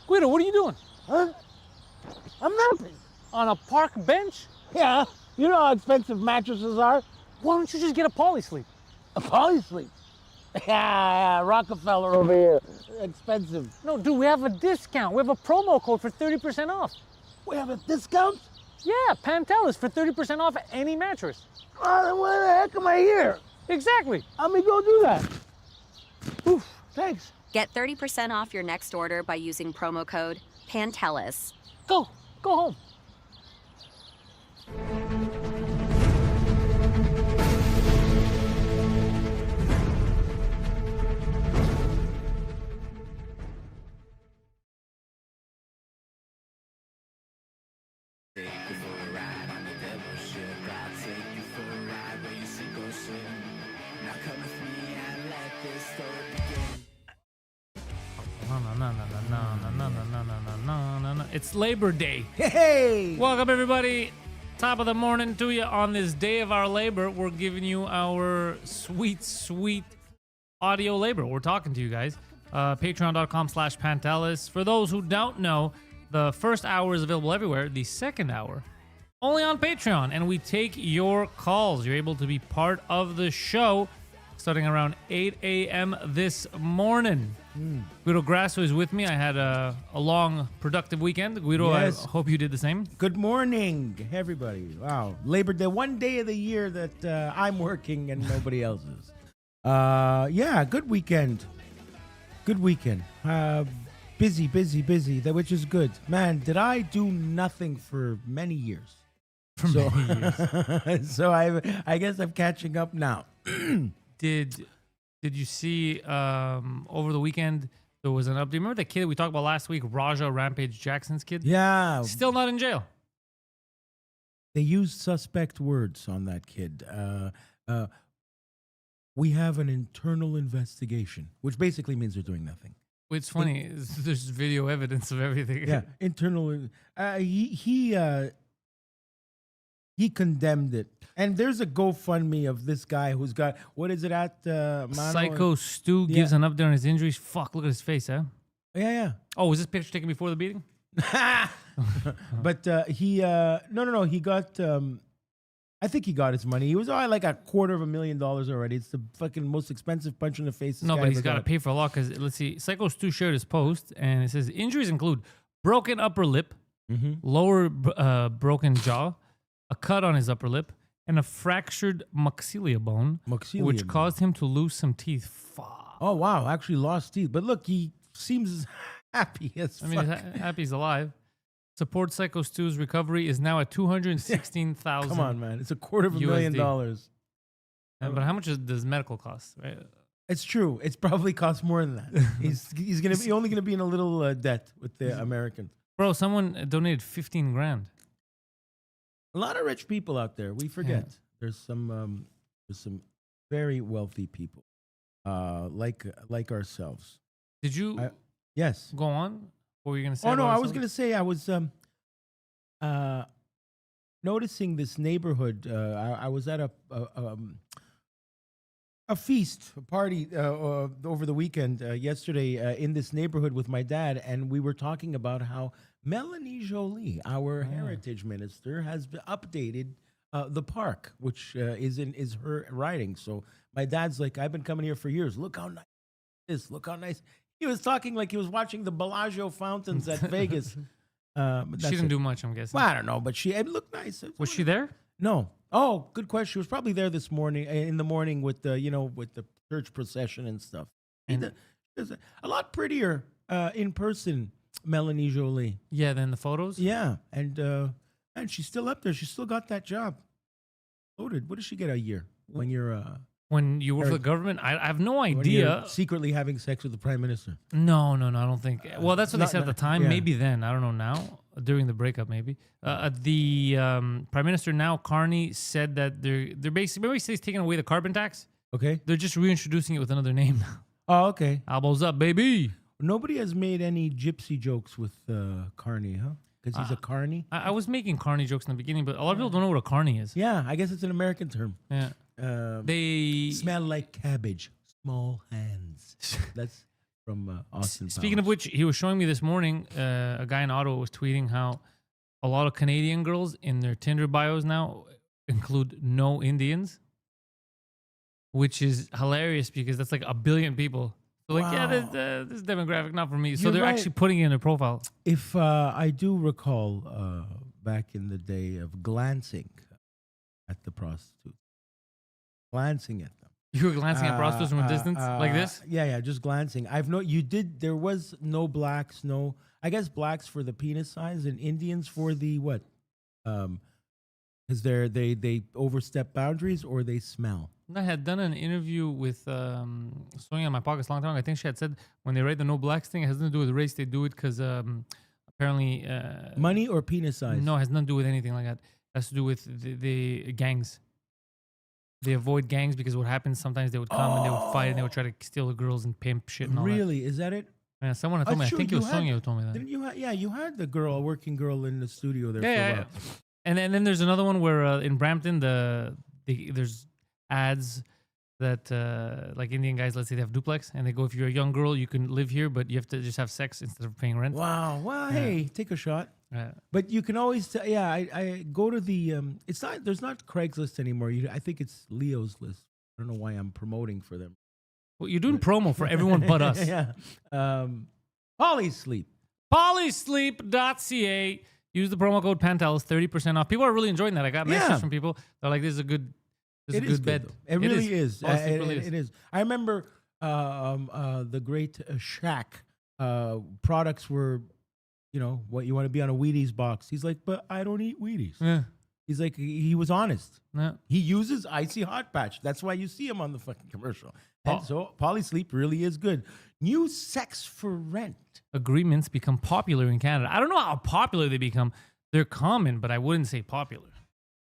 Guido, what are you doing? Huh? I'm napping. On a park bench? Yeah, you know how expensive mattresses are. Why don't you just get a Polysleep? A Polysleep. Yeah, Rockefeller over here. Expensive. No, dude, we have a discount. We have a promo code for 30% off. We have a discount? Yeah, Pantelis for 30% off any mattress. Oh, then why the heck am I here? Exactly. Let me go do that. Oof, thanks. Get 30% off your next order by using promo code Pantelis. Go home. It's Labor Day. Hey! Welcome, everybody. Top of the morning to you on this day of our labor. We're giving you our sweet, sweet audio labor. We're talking to you guys. Patreon.com/Pantelis. For those who don't know, the first hour is available everywhere. The second hour, only on Patreon. And we take your calls. You're able to be part of the show starting around 8 a.m. this morning. Guido Grasso is with me. I had a long, productive weekend. Guido, Yes. I hope you did the same. Good morning, everybody. Wow, Labor Day, one day of the year that I'm working and nobody else is. Yeah, good weekend. Good weekend. Busy, which is good. Man, did I do nothing for many years? Many years. So I guess I'm catching up now. Did you see over the weekend there was an update? Remember that kid we talked about last week, Raja Rampage Jackson's kid? Yeah. Still not in jail. They used suspect words on that kid. We have an internal investigation, which basically means they're doing nothing. It's funny. There's video evidence of everything. Yeah, internal. He condemned it, and there's a GoFundMe of this guy who's got what is it at? Syko Stu gives an update on his injuries. Fuck, look at his face, huh? Yeah. Oh, was this picture taken before the beating? But no. He got. I think he got his money. He was like $250,000 already. It's the fucking most expensive punch in the face. No, but he's got to pay for a lot because let's see. Syko Stu shared his post, and it says injuries include broken upper lip, lower broken jaw, a cut on his upper lip, and a fractured maxilla bone, which caused him to lose some teeth. Fuck. Oh, wow. Actually lost teeth. But look, he seems happy as fuck. I mean, happy he's alive. Support Syko Stu's recovery is now at $216,000. Come on, man. It's $250,000. But how much does medical cost, right? It's true. It's probably cost more than that. He's only gonna be in a little debt with the Americans. Bro, someone donated $15,000. A lot of rich people out there. We forget. Yeah. There's some very wealthy people, like ourselves. Did you? Yes. Go on. What were you gonna say? Oh no, I was gonna say I was noticing this neighborhood. I was at a feast, a party over the weekend yesterday in this neighborhood with my dad, and we were talking about how Melanie Jolie, our heritage minister, has updated the park, which is her writing. So my dad's like, I've been coming here for years. Look how nice this. Look how nice. He was talking like he was watching the Bellagio fountains at Vegas. She didn't do much, I'm guessing. Well, I don't know, but it looked nice. Was she there? No. Oh, good question. She was probably there this morning, in the morning with the church procession and stuff. And a lot prettier in person, Melanie Jolie. Yeah, than the photos. Yeah, and she's still up there. She's still got that job. Loaded. What does she get a year when you're? When you work for the government, I have no idea. Secretly having sex with the prime minister. No, I don't think. Well, that's what they said at the time. Yeah. Maybe then. I don't know now. During the breakup, maybe. The prime minister now, Carney, said that they're basically, remember he says he's taking away the carbon tax? Okay. They're just reintroducing it with another name now. Oh, okay. Elbows up, baby. Nobody has made any gypsy jokes with Carney, huh? Because he's a carny. I was making carny jokes in the beginning, but a lot of people don't know what a carny is. Yeah, I guess it's an American term. Yeah. They smell like cabbage. Small hands. That's from Austin. Speaking of which, he was showing me this morning. A guy in Ottawa was tweeting how a lot of Canadian girls in their Tinder bios now include no Indians, which is hilarious because that's like 1 billion people. So like, yeah, this demographic not for me. So You're they're right. actually putting it in their profile. If I do recall back in the day of glancing at the prostitutes, glancing at them. You were glancing at prostitutes from a distance like this? Yeah, just glancing. There was no blacks, I guess blacks for the penis size and Indians for the what? Is they overstep boundaries or they smell? I had done an interview with Sonia in my pockets a long time ago. I think she had said when they write the no blacks thing, it has nothing to do with race. They do it because apparently... money or penis size? No, it has nothing to do with anything like that. It has to do with the gangs. They avoid gangs because what happens, sometimes they would come and they would fight and they would try to steal the girls and pimp shit and all that. Really? Is that it? Yeah, someone had told me. I think it was Sonia who told me that. Didn't you? You had the girl, working girl in the studio there for a while. And then there's another one where in Brampton, there's ads that like Indian guys, let's say they have duplex, and they go, if you're a young girl, you can live here, but you have to just have sex instead of paying rent. Wow. Well, hey, take a shot. Yeah. But you can always, I go to the, there's not Craigslist anymore. I think it's Leo's list. I don't know why I'm promoting for them. Well, you're doing promo for everyone but us. Yeah. Polysleep. Polysleep.ca. Use the promo code Pantelis, 30% off. People are really enjoying that. I got messages from people. They're like, this is a good bed. Though. It really is. Really it is. I remember the great Shack products were, what you want to be on a Wheaties box. He's like, but I don't eat Wheaties. Yeah. He's like, he was honest. Yeah. He uses Icy Hot Patch. That's why you see him on the fucking commercial. And so Polysleep really is good. New sex for rent agreements become popular in Canada. I don't know how popular they become. They're common, but I wouldn't say popular.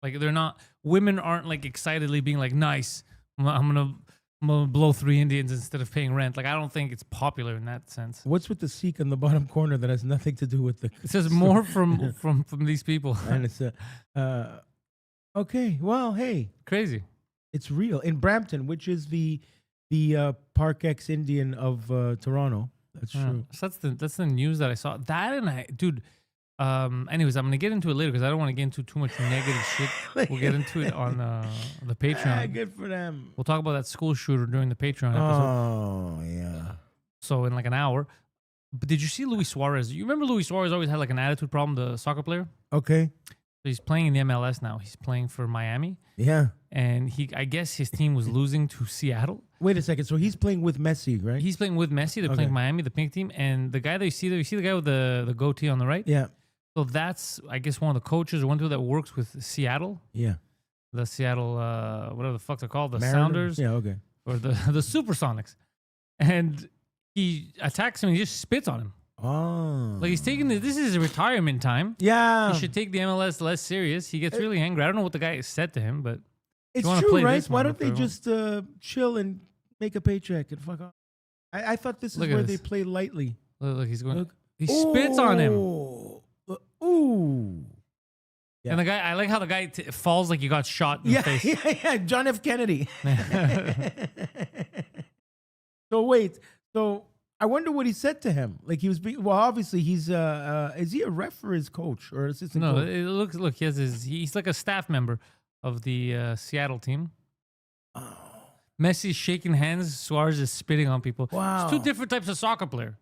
Like they're not. Women aren't like excitedly being like, nice. I'm gonna blow 3 Indians instead of paying rent. Like I don't think it's popular in that sense. What's with the Sikh in the bottom corner that has nothing to do with the? It says more from these people. And it's okay. Well, hey, crazy. It's real in Brampton, which is the Park X Indian of Toronto. That's true. So that's the news that I saw. That and dude. Anyways, I'm gonna get into it later because I don't want to get into too much negative shit. We'll get into it on the Patreon. Good for them. We'll talk about that school shooter during the Patreon episode. Oh yeah. So in like an hour. But did you see Luis Suarez? You remember Luis Suarez always had like an attitude problem, the soccer player? Okay. So he's playing in the MLS now. He's playing for Miami. Yeah. And I guess his team was losing to Seattle. Wait a second. So he's playing with Messi, right? He's playing with Messi. They're playing Miami, the pink team. And the guy that you see there, you see the guy with the goatee on the right? Yeah. So that's, I guess, one of the coaches or one of that works with Seattle. Yeah. The Seattle, whatever the fuck they're called, the Mariners? Sounders. Yeah, okay. Or the Supersonics. And he attacks him and he just spits on him. Oh. Like he's taking this is his retirement time. Yeah. He should take the MLS less serious. He gets really angry. I don't know what the guy said to him, but it's true, right? Why don't they just chill and make a paycheck and fuck off? I thought this is where they play lightly. Look, he's going. He spits on him. Ooh. Yeah. And the guy, I like how the guy falls like he got shot in the face. Yeah, John F. Kennedy. So wait, I wonder what he said to him. Like he was obviously he's is he a ref or his coach or assistant coach? No, look, he's like a staff member of the Seattle team. Oh. Messi's shaking hands, Suarez is spitting on people. Wow. It's 2 different types of soccer player.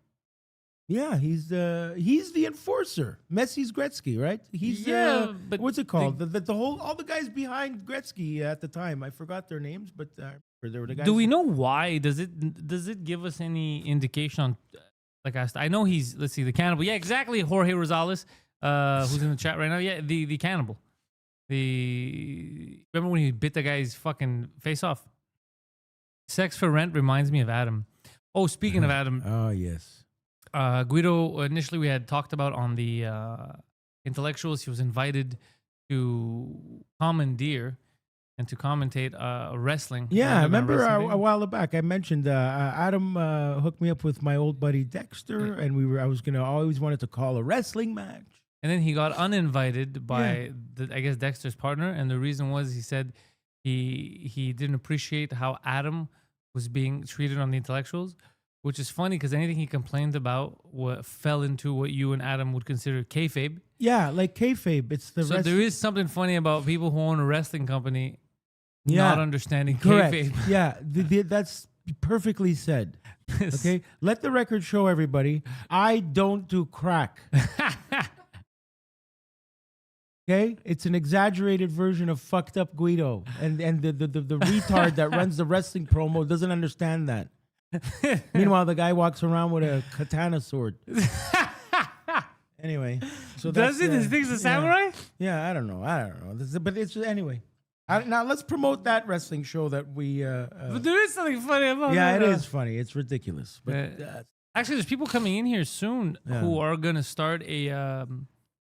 Yeah, he's the enforcer. Messi's Gretzky, right? He's but what's it called? All the guys behind Gretzky at the time. I forgot their names, but there were the guys. Do we know why? Does it give us any indication on? Like I know he's, let's see, the cannibal. Yeah, exactly. Jorge Rosales, who's in the chat right now. Yeah, the cannibal. Remember when he bit the guy's fucking face off? Sex for rent reminds me of Adam. Oh, speaking of Adam. Oh yes. Guido, initially we had talked about on the intellectuals. He was invited to commandeer and to commentate wrestling. Yeah, I remember a while back I mentioned Adam hooked me up with my old buddy Dexter, and I always wanted to call a wrestling match. And then he got uninvited by I guess Dexter's partner, and the reason was he said he didn't appreciate how Adam was being treated on the intellectuals. which is funny because anything he complained about fell into what you and Adam would consider kayfabe. Yeah, like kayfabe. It's the So there is something funny about people who own a wrestling company Yeah. not understanding Correct. kayfabe. Yeah, that's perfectly said. Okay, let the record show everybody. I don't do crack. Okay, it's an exaggerated version of fucked up Guido, and the retard that runs the wrestling promo doesn't understand that. Meanwhile, the guy walks around with a katana sword. Anyway, so Does it? This thing's a samurai? Yeah, I don't know. But it's anyway. Now let's promote that wrestling show that we. But there is something funny about it. Yeah, it is funny. It's ridiculous. But Actually, there's people coming in here soon who are gonna start a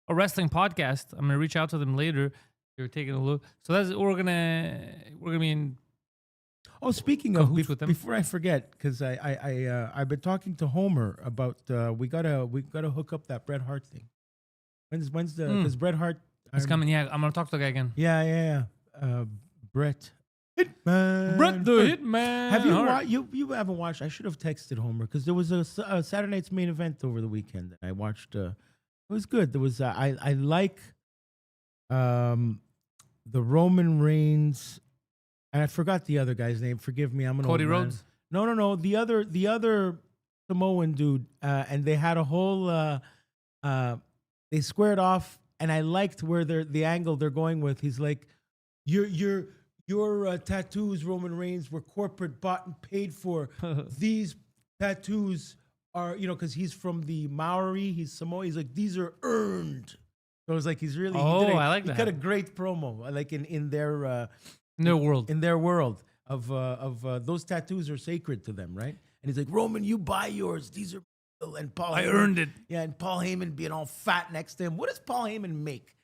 wrestling podcast. I'm gonna reach out to them later. You're taking a look. So that's we're gonna be in. Oh, speaking of, Cahoots with them. before I forget, because I've been talking to Homer about we gotta hook up that Bret Hart thing. When's the because Bret Hart It's coming. Yeah, I'm gonna talk to the guy again. Yeah. Brett Hitman. Brett the Hitman. Have you Hart. you haven't watched? I should have texted Homer because there was a Saturday Night's Main Event over the weekend that I watched. It was good. There was I like the Roman Reigns, and I forgot the other guy's name. Forgive me. I'm an Cody old man. Rhodes? No. The other Samoan dude, and they had a whole. They squared off, and I liked where the angle they're going with. He's like, your tattoos, Roman Reigns, were corporate bought and paid for. These tattoos are, because he's from the Maori, he's Samoan. He's like, these are earned. So it's like he's really. I like he that. cut a great promo, like in their world. in their world of those tattoos are sacred to them, right? And he's like, Roman, you buy yours. These are, and Paul. I Heyman, earned it. Yeah, and Paul Heyman being all fat next to him. What does Paul Heyman make?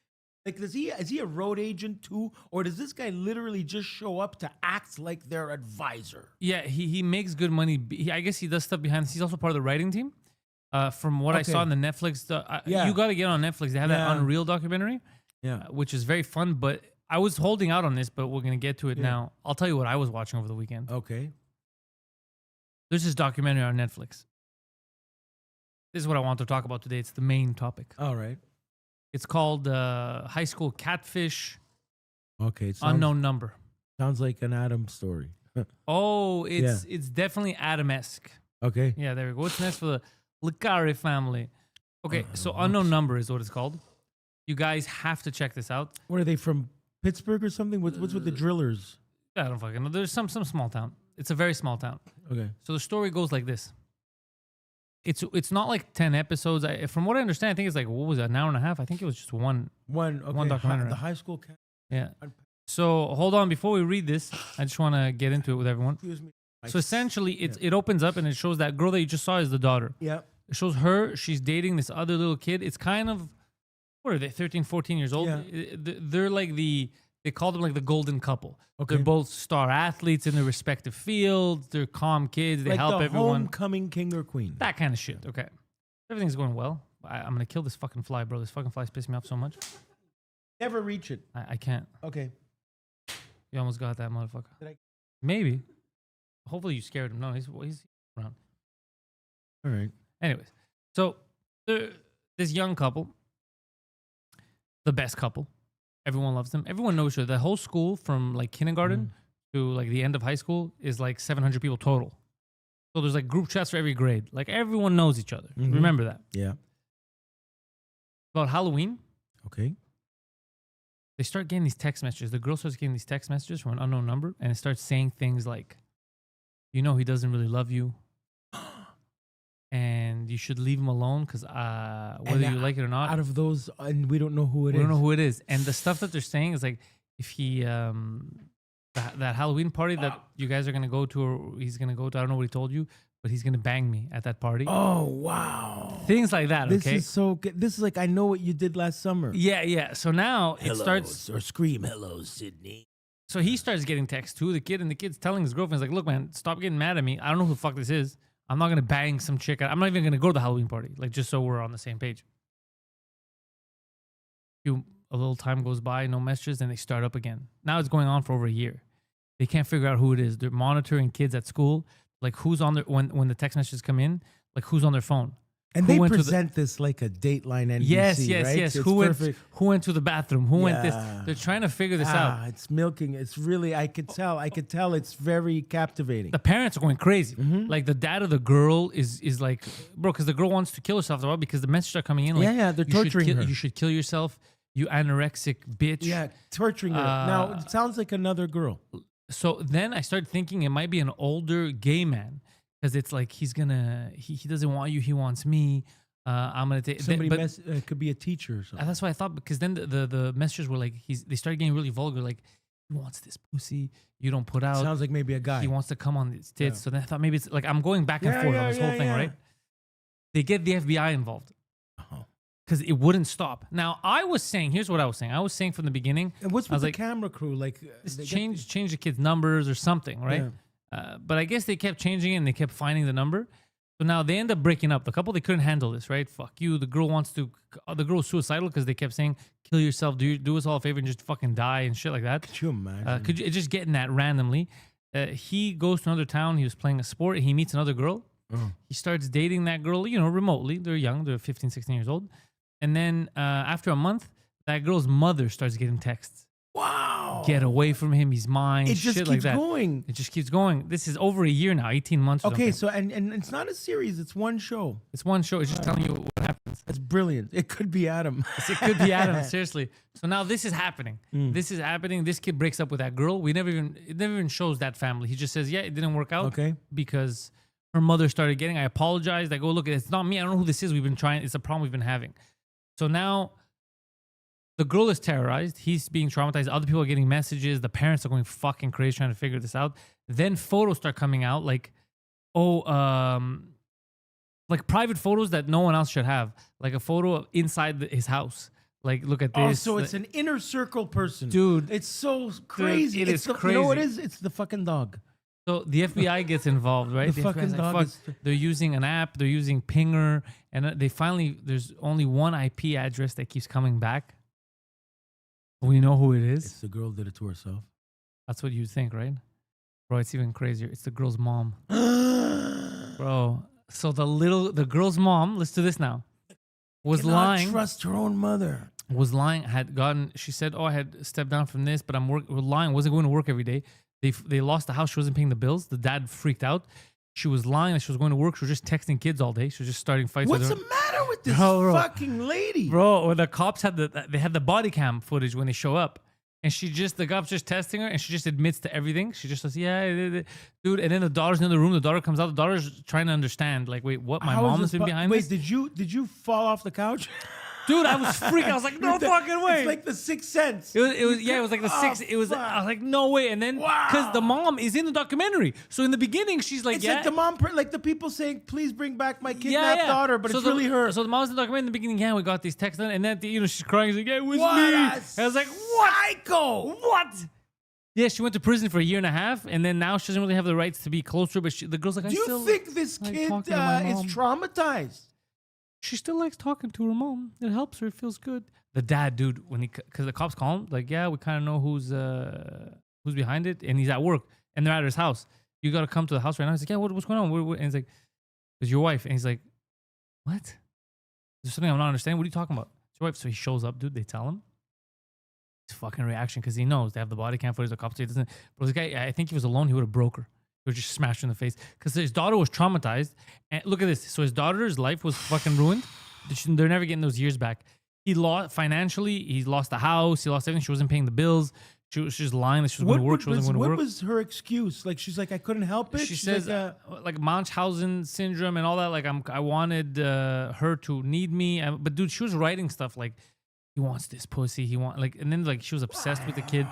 Like, is he a road agent too, or does this guy literally just show up to act like their advisor? Yeah, he makes good money. I guess he does stuff behind the scenes. He's also part of the writing team. From what I saw in the Netflix, you got to get on Netflix. They have that Unreal documentary, which is very fun. But I was holding out on this, but we're gonna get to it now. I'll tell you what I was watching over the weekend. Okay. There's this documentary on Netflix. This is what I want to talk about today. It's the main topic. All right. It's called High School Catfish. Okay. Unknown Number. Sounds like an Adam story. It's definitely Adam-esque. Okay. Yeah, there we go. What's next for the Licari family? Okay, so Unknown Number is what it's called. You guys have to check this out. What are they from? Pittsburgh or something? What's with the drillers? I don't fucking know. There's some small town. It's a very small town. Okay. So the story goes like this. It's not like 10 episodes. From what I understand, I think it's like, what was it, an hour and a half? I think it was just one documentary. The high school cat. Yeah. So hold on. Before we read this, I just want to get into it with everyone. Excuse me. So essentially, it opens up and it shows that girl that you just saw is the daughter. Yeah. It shows her. She's dating this other little kid. It's kind of, what are they, 13, 14 years old? Yeah. They're like they call them like the golden couple. Okay. They're both star athletes in their respective fields. They're calm kids. They like help the everyone. homecoming king or queen. That kind of shit. Okay. Everything's going well. I'm going to kill this fucking fly, bro. This fucking fly's pissing me off so much. Never reach it. I can't. Okay. You almost got that motherfucker. Did I? Maybe. Hopefully you scared him. No, he's around. All right. Anyways, so this young couple, the best couple, everyone loves them. Everyone knows each other. The whole school, from like kindergarten to like the end of high school, is like 700 people total. So there's like group chats for every grade. Like everyone knows each other. Remember that. Yeah. About Halloween, Okay. they start getting these text messages. The girl starts getting these text messages from an unknown number, and it starts saying things like, he doesn't really love you. And you should leave him alone because whether you like it or not. Out of those, and we don't know who it is. We don't know who it is. And the stuff that they're saying is like, if he, that Halloween party that you guys are going to go to, or he's going to go to, I don't know what he told you, but he's going to bang me at that party. Oh, wow. Things like that, This okay? is so good. This is like, I know what you did last summer. Yeah. So now it starts. Or scream, hello, Sydney. So he starts getting texts to the kid, and the kid's telling his girlfriend, he's like, look, man, stop getting mad at me. I don't know who the fuck this is. I'm not going to bang some chick. I'm not even going to go to the Halloween party, like, just so we're on the same page. A little time goes by, no messages, and they start up again. Now it's going on for over a year. They can't figure out who it is. They're monitoring kids at school. like who's on their when the text messages come in, like who's on their phone. And Who they went to the- present this like a Dateline NBC, Yes, right? yes. It's Who perfect. went to the bathroom? Who went this? Yeah. They're trying to figure this out. It's milking. It's really, I could tell it's very captivating. The parents are going crazy. Mm-hmm. Like the dad of the girl is like, bro, because the girl wants to kill herself because the messages are coming in. Like, Yeah, they're you should torturing kill- her. You should kill yourself. You anorexic bitch. Yeah, torturing her. Now, it sounds like another girl. So then I started thinking it might be an older gay man because it's like he doesn't want you. He wants me. I'm gonna take Somebody but could be a teacher or something. that's what I thought because then the messages were like they started getting really vulgar. Like he wants this pussy you don't put out. Sounds like maybe a guy. He wants to come on his tits. Yeah. So then I thought maybe it's like I'm going back and forth on this whole thing, right? They get the FBI involved Uh-huh. because it wouldn't stop. Now I was saying, here's what I was saying. I was saying from the beginning, And what's I was with the like, camera crew? Like, just they get- change the kids' numbers or something, right? But I guess they kept changing it and they kept finding the number. So now they end up breaking up. The couple, they couldn't handle this, right? Fuck you. The girl the girl's suicidal because they kept saying, kill yourself, do us all a favor and just fucking die and shit like that. Could you imagine? Could you just getting that randomly? He goes to another town. He was playing a sport. He meets another girl. He starts dating that girl, remotely. They're young. They're 15, 16 years old. And then after a month, that girl's mother starts getting texts. Wow. Get away from him. He's mine. It just shit keeps like that. going. It just keeps going. This is over a year now, 18 months. Or Okay, something. so and it's not a series, it's one show. It's one show. It's just telling you what happens. That's brilliant. It could be Adam. It could be Adam, seriously. So now this is happening. Mm. This is happening. This kid breaks up with that girl. It never even shows that family. He just says, yeah, it didn't work out. Okay. Because her mother started getting, I apologized. I go, look, it's not me. I don't know who this is. We've been trying. It's a problem we've been having. So now the girl is terrorized. He's being traumatized. Other people are getting messages. The parents are going fucking crazy trying to figure this out. Then photos start coming out like private photos that no one else should have. Like a photo of inside his house. Like, look at this. Oh, so it's an inner circle person. Dude. It's so crazy. it is You know what it crazy. is? It's the fucking dog. So the FBI gets involved, right? The FBI 's fucking like, dog fuck, is- they're using an app. They're using Pinger. And there's only one IP address that keeps coming back. We know who it is. It's the girl did it to herself. That's what you think, right? Bro, it's even crazier. It's the girl's mom. Bro, so the girl's mom, listen to this now, was Cannot lying. trust her own mother. She said, I had stepped down from this, but we're lying. Wasn't going to work every day. They lost the house. She wasn't paying the bills. The dad freaked out. She was lying that she was going to work. She was just texting kids all day. She was just starting fights What's with the her. matter with this Bro. fucking lady? Bro, when the cops had the body cam footage when they show up, and the cops just testing her, and she just admits to everything. She just says, "Yeah, dude." And then the daughter's in the room. The daughter comes out. The daughter's trying to understand, like, wait, what? My How is mom this has been behind Wait, this. did you fall off the couch? Dude, I was freaking. I was like, no fucking way. It's like the Sixth Sense. It was like the six. It was. I was like, no way. And then because the mom is in the documentary, so in the beginning she's like, It's yeah. like the mom, like the people saying, "Please bring back my kidnapped daughter," but So it's really her. So the mom's in the documentary in the beginning. Yeah, we got these texts done, and then she's crying. She's like, yeah, it was What me. a And I was like, what? Psycho. What? Yeah, she went to prison for a year and a half, and then now she doesn't really have the rights to be closer. But the girl's like, Do you think this like kid talking to my is mom. traumatized? She still likes talking to her mom. It helps her. It feels good. The dad, dude, because the cops call him, like, yeah, we kind of know who's behind it, and he's at work, and they're at his house. You got to come to the house right now. He's like, yeah, what's going on? And he's like, it's your wife. And he's like, what? There's something I'm not understanding. What are you talking about? It's your wife. So he shows up, dude. They tell him. His fucking reaction, because he knows they have the body cam footage. The cops say it doesn't. But this guy, I think he was alone. He would have broke her. He would just smashed her in the face because his daughter was traumatized. And look at this. So his daughter's life was fucking ruined. They're never getting those years back. He lost financially. He lost the house. He lost everything. She wasn't paying the bills. She was just lying that she was going to work. She wasn't going to What work. was her excuse? Like, she's like, I couldn't help it. She She's says like, Munchausen syndrome and all that. Like I wanted her to need me. But dude, she was writing stuff like, he wants this pussy. And then like she was obsessed with the kid.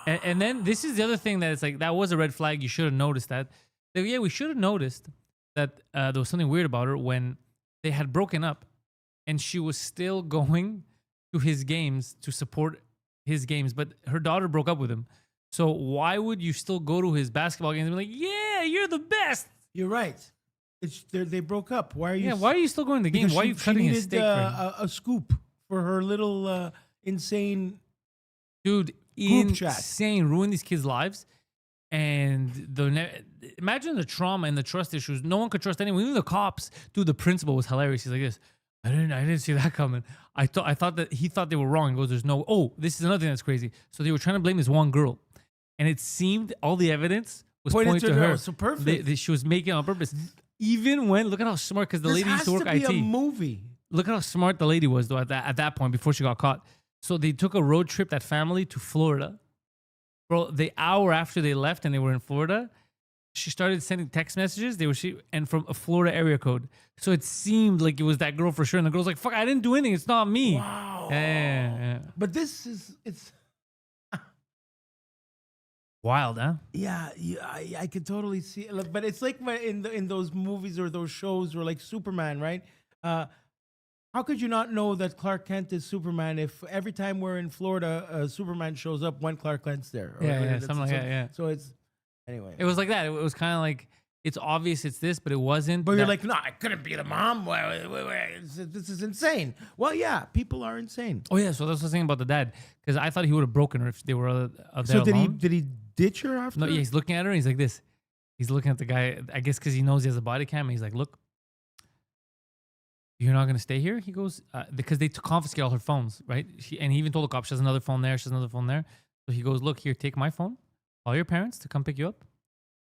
And then this is the other thing that it's like, that was a red flag. You should have noticed that. Like, yeah, we should have noticed that there was something weird about her when they had broken up and she was still going to his games to support his games, but her daughter broke up with him. So why would you still go to his basketball games and be like, yeah, you're the best? you're right. They broke up. Why are you? Yeah, why are you still going to the game? Because Why are you cutting his steak for him? a scoop for her little insane. Dude, group chat. insane. Ruin these kids' lives. And imagine the trauma and the trust issues. No one could trust anyone. Even the cops. Dude, the principal was hilarious. He's like this. I didn't see that coming. I thought that he thought they were wrong. He goes, there's no. Oh, this is another thing that's crazy. So they were trying to blame this one girl, and it seemed all the evidence was pointing to her. So perfect. She was making it on purpose. Even when look at how smart because the lady used to work IT. This has to be a movie. Look at how smart the lady was though at that point before she got caught. So they took a road trip, that family, to Florida. Bro, the hour after they left and they were in Florida, she started sending text messages. And from a Florida area code. So it seemed like it was that girl for sure. And the girl's like, "Fuck, I didn't do anything. It's not me." Wow. Yeah. But it's Wild, huh? yeah. I could totally see it. But it's like in those movies or those shows or like Superman, right? How could you not know that Clark Kent is Superman if every time we're in Florida, Superman shows up when Clark Kent's there? Something like that, yeah. So it's, anyway. It was like that. It was kind of like, it's obvious it's this, but it wasn't. But you're like, no, it couldn't be the mom. This is insane. Well, yeah, people are insane. Oh, yeah, so that's what I was saying about the dad. Because I thought he would have broken her if they were there So alone. did he ditch her after? No, yeah, he's looking at her and he's like this. He's looking at the guy, I guess because he knows he has a body cam. And he's like, look, you're not going to stay here? He goes, because they confiscate all her phones, right? And he even told the cop, she has another phone there, she has another phone there. So he goes, look, here, take my phone. Call your parents to come pick you up.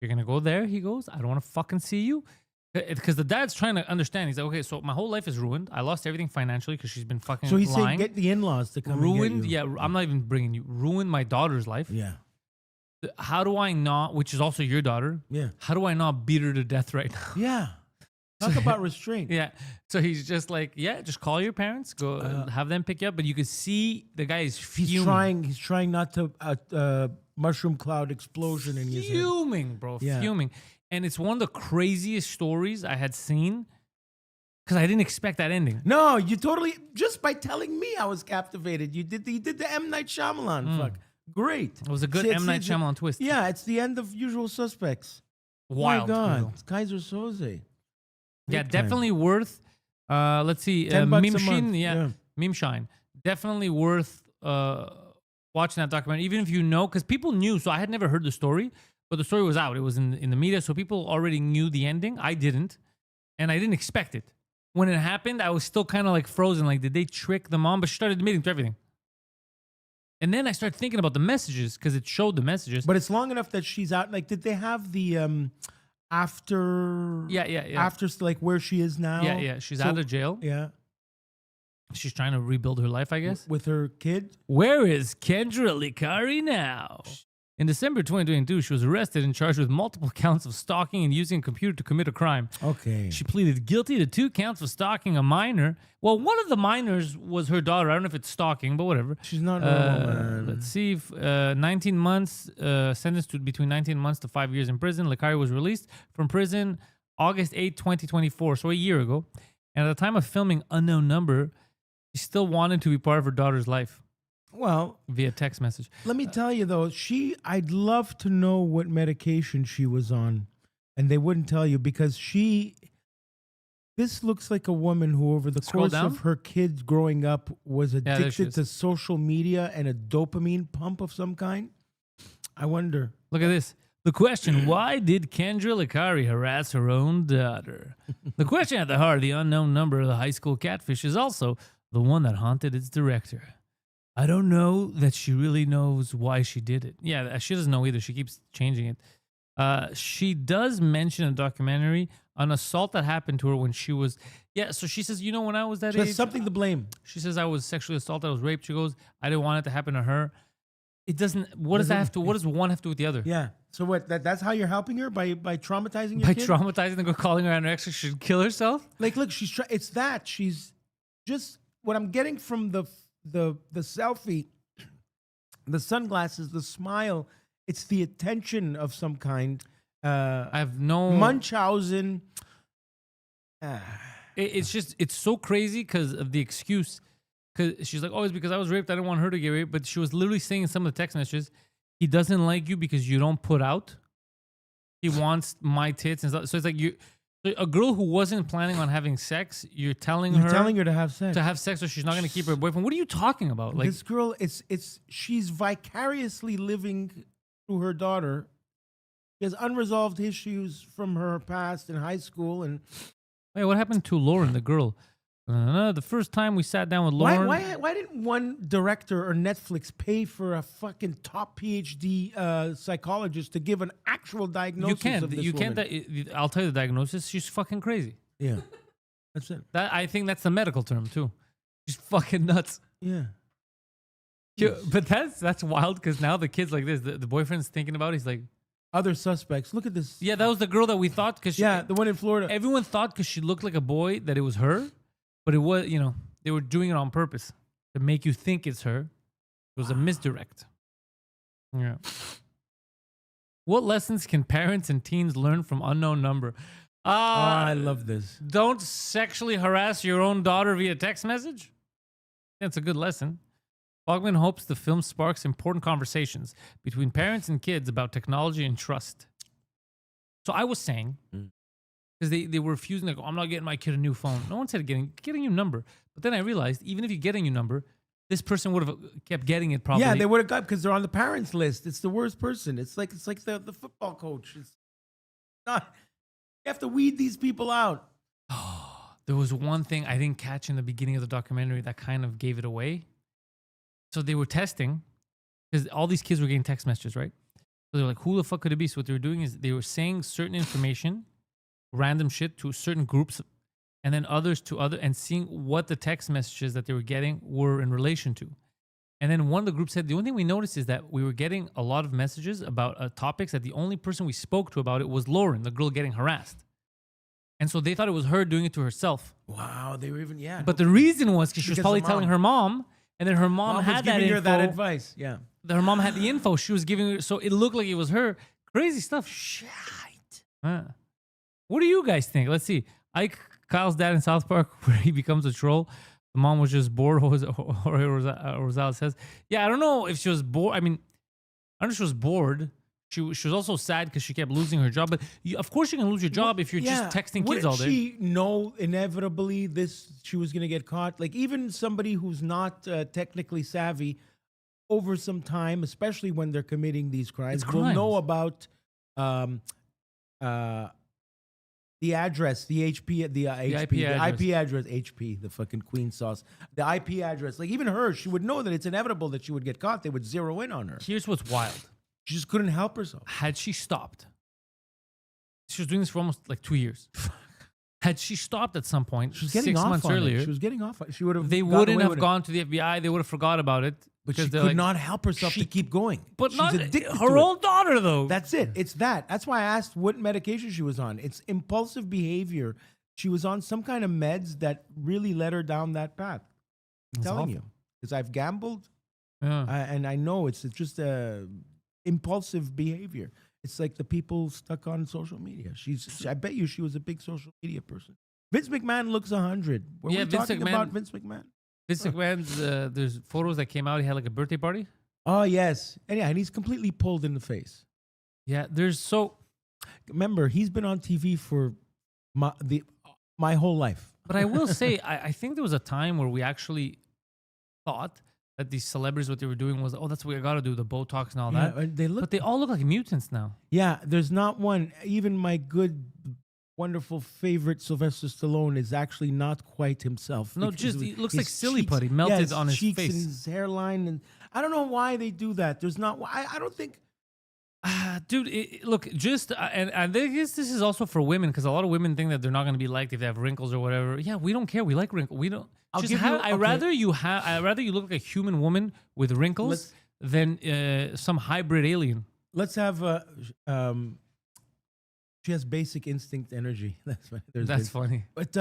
You're going to go there, he goes. I don't want to fucking see you. Because the dad's trying to understand. He's like, okay, so my whole life is ruined. I lost everything financially because she's been fucking So he's lying. saying get the in-laws to come Ruined, and get you. yeah, I'm not even bringing you. Ruined my daughter's life. Yeah. How do I not, which is also your daughter. Yeah. How do I not beat her to death right now? Yeah. Talk about restraint. Yeah. So he's just like, yeah, just call your parents, go have them pick you up. But you could see the guy is fuming. He's trying not to mushroom cloud explosion in his head. Fuming, bro. Yeah. Fuming. And it's one of the craziest stories I had seen because I didn't expect that ending. No, you totally, just by telling me I was captivated. You did the M. Night Shyamalan fuck. Great. It was a good M. Night Shyamalan twist. Yeah, it's the end of Usual Suspects. Wild. Oh my God. Brutal. It's Kaiser Soze. Yeah, Big time. definitely worth. Let's see, $10 a month. Meme Yeah. Meme Shine, definitely worth watching that documentary, even if you know, because people knew. So I had never heard the story, but the story was out. It was in the media, so people already knew the ending. I didn't, and I didn't expect it. When it happened, I was still kind of like frozen. Like, did they trick the mom? But she started admitting to everything. And then I started thinking about the messages because it showed the messages. But it's long enough that she's out. Like, did they have the after? Yeah. After, like, where she is now? Yeah. She's out of jail. Yeah. She's trying to rebuild her life, I guess. With her kid? Where is Kendra Licari now? In December 2022, she was arrested and charged with multiple counts of stalking and using a computer to commit a crime. Okay. She pleaded guilty to 2 counts of stalking a minor. Well, one of the minors was her daughter. I don't know if it's stalking, but whatever. She's not normal, man. Let's see. 19 months, sentenced to between 19 months to 5 years in prison. Licari was released from prison August 8, 2024, so a year ago. And at the time of filming Unknown Number, she still wanted to be part of her daughter's life. Well, via text message. Let me tell you though, I'd love to know what medication she was on, and they wouldn't tell you because this looks like a woman who over the course of her kids growing up was addicted to social media and a dopamine pump of some kind. I wonder. Look at this. The question, why did Kendra Licari harass her own daughter? The question at the heart of the Unknown Number of the high school catfish is also the one that haunted its director. I don't know that she really knows why she did it. Yeah, she doesn't know either. She keeps changing it. She does mention in a documentary an assault that happened to her when she was... Yeah, so she says, when I was that age... something to blame. She says, I was sexually assaulted, I was raped. She goes, I didn't want it to happen to her. It doesn't... What does one have to do with the other? Yeah. So what? That's how you're helping her? By traumatizing your By kid? traumatizing and calling her anorexic, she should kill herself? Like, look, it's that. She's just... What I'm getting from the selfie, the sunglasses, the smile, it's the attention of some kind. I have no... Munchausen. It's so crazy because of the excuse. Because she's like, oh, it's because I was raped. I didn't want her to get raped. But she was literally saying in some of the text messages, he doesn't like you because you don't put out. He wants my tits and stuff. So it's like a girl who wasn't planning on having sex, you're telling her to have sex. So she's not going to keep her boyfriend. What are you talking about? Like, this girl, she's vicariously living through her daughter She has unresolved issues from her past in high school. And Wait, what happened to Lauren, the girl? The first time we sat down with Lauren. why didn't one director or Netflix pay for a fucking top PhD psychologist to give an actual diagnosis of this woman? I'll tell you the diagnosis. She's fucking crazy. Yeah, that's it. I think that's the medical term too. She's fucking nuts. Yeah. But that's wild because now the kid's like this. The boyfriend's thinking about it. He's like, Other suspects. Look at this. yeah, that was the girl that we thought because The one in Florida. everyone thought because she looked like a boy that it was her, but it was, they were doing it on purpose to make you think it's her. It was a misdirect. Yeah. What lessons can parents and teens learn from unknown number? I love this. Don't sexually harass your own daughter via text message. That's a good lesson. Bogman hopes the film sparks important conversations between parents and kids about technology and trust. So I was saying, because they were refusing, like, I'm not getting my kid a new phone. No one said getting a new number. But then I realized, even if you get a new number, this person would have kept getting it probably. Yeah, they would have got because they're on the parents list. It's the worst person. It's like the football coach. It's not. You have to weed these people out. There was one thing I didn't catch in the beginning of the documentary that kind of gave it away. So they were testing, because all these kids were getting text messages, right? So they're like, who the fuck could it be? So what they were doing is they were saying certain information, random shit to certain groups, and then others to other, and seeing what the text messages that they were getting were in relation to. And then one of the groups said, the only thing we noticed is that we were getting a lot of messages about topics that the only person we spoke to about it was Lauren, the girl getting harassed. And so they thought it was her doing it to herself. Wow, they were even, But the reason was because she was Because probably the telling mom. her mom, and then her mom was had that giving info. her that advice. Yeah. Her mom had the info. She was giving her, so it looked like it was her. Crazy stuff. Shite. What do you guys think? Let's see. Kyle's dad in South Park, where he becomes a troll. The mom was just bored, or Rosales says. Yeah, I don't know if she was bored. I mean, I don't know if she was bored. She was also sad because she kept losing her job. But of course you can lose your job if you're just texting kids all day. Didn't she know inevitably she was going to get caught? Like even somebody who's not technically savvy, over some time, especially when they're committing these crimes, will know about the address, the HP, the IP address, HP, the fucking queen sauce, the IP address. Like even her, she would know that it's inevitable that she would get caught. They would zero in on her. Here's what's wild. She just couldn't help herself. Had she stopped, she was doing this for almost like 2 years. Had she stopped at some point, she was getting 6 off months on earlier, She was getting off. She would have. They wouldn't have gone to the FBI. They would have forgot about it. But she could not help herself to keep going. But she's not addicted her to own daughter, though. That's it. It's that. That's why I asked what medication she was on. It's impulsive behavior. She was on some kind of meds that really led her down that path. I'm telling you, because I've gambled, and I know it's just impulsive behavior. It's like the people stuck on social media. I bet you she was a big social media person. Vince McMahon looks 100. Were we talking about Vince McMahon? Vince McMahon's, there's photos that came out. He had like a birthday party. Oh, yes. And he's completely pulled in the face. Yeah, Remember, he's been on TV for my whole life. But I will say, I think there was a time where we actually thought that these celebrities, what they were doing was, that's what we got to do, the Botox and all that. But they all look like mutants now. Yeah, there's not one. Even my good, wonderful favorite Sylvester Stallone is actually not quite himself. No, he looks like silly putty melted on his cheeks face. And his hairline. And I don't know why they do that. There's not, I don't think. Dude, look, and I guess this is also for women, because a lot of women think that they're not going to be liked if they have wrinkles or whatever. Yeah, we don't care. We like wrinkles. We don't. I'd rather you look like a human woman with wrinkles than some hybrid alien. Let's have she has basic instinct energy. That's funny. But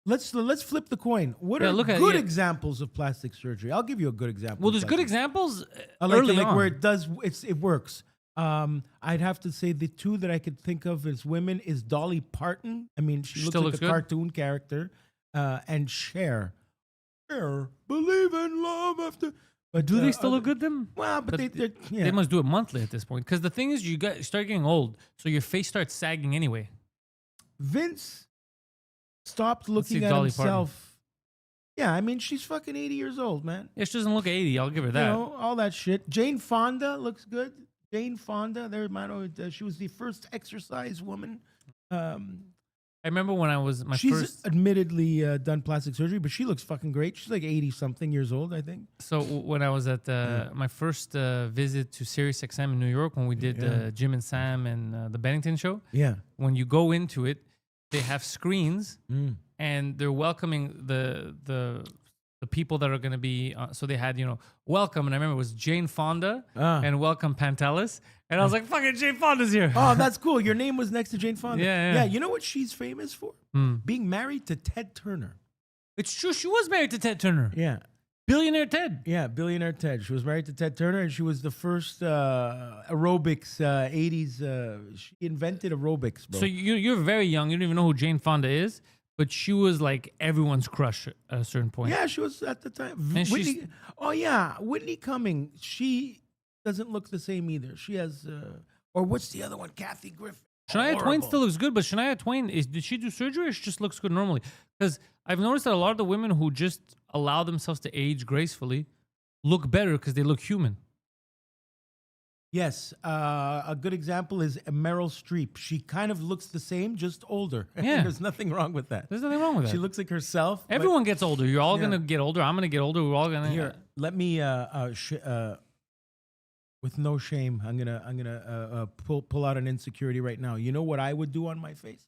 let's flip the coin. What are good examples of plastic surgery? I'll give you a good example. Well, there's good examples early on. Where it works. I'd have to say the two that I could think of as women is Dolly Parton. I mean, she looks like a cartoon character. And Cher, believe in love after. But do they still look good then? Well, but they must do it monthly at this point. Because the thing is, you start getting old, so your face starts sagging anyway. Vince stopped looking at himself. Yeah, I mean, she's fucking 80 years old, man. Yeah, she doesn't look 80. I'll give her that. All that shit. Jane Fonda looks good. Jane Fonda. There, Mano, she was the first exercise woman. I remember when I was my She's first. admittedly done plastic surgery, but she looks fucking great. She's like 80-something years old, I think. So when I was at my first visit to Sirius XM in New York, when we did Jim and Sam and the Bennington show, Yeah. when you go into it, they have screens and they're welcoming the people that are going to be. So they had, welcome, and I remember it was Jane Fonda and welcome Pantelis, and I was like, "Fucking Jane Fonda's here." Oh, that's cool. Your name was next to Jane Fonda. Yeah. You know what she's famous for? Being married to Ted Turner. It's true. She was married to Ted Turner, Yeah. billionaire Ted. Yeah, billionaire Ted. She was married to Ted Turner, and she was the first aerobics 80s. She invented aerobics, bro. So you're very young. You don't even know who Jane Fonda is, but she was like everyone's crush at a certain point. Yeah, she was at the time. And Whitney, Whitney Cummings. She doesn't look the same either. She has, or what's the other one? Kathy Griffin. Shania Twain Horrible. still looks good, but Shania Twain did she do surgery or she just looks good normally? Because I've noticed that a lot of the women who just allow themselves to age gracefully look better because they look human. Yes, a good example is Meryl Streep. She kind of looks the same, just older. Yeah. There's nothing wrong with that. There's nothing wrong with that. She looks like herself. but Everyone gets older. You're all gonna get older. I'm gonna get older. We're all gonna. here, let me with no shame, I'm gonna pull out an insecurity right now. You know what I would do on my face?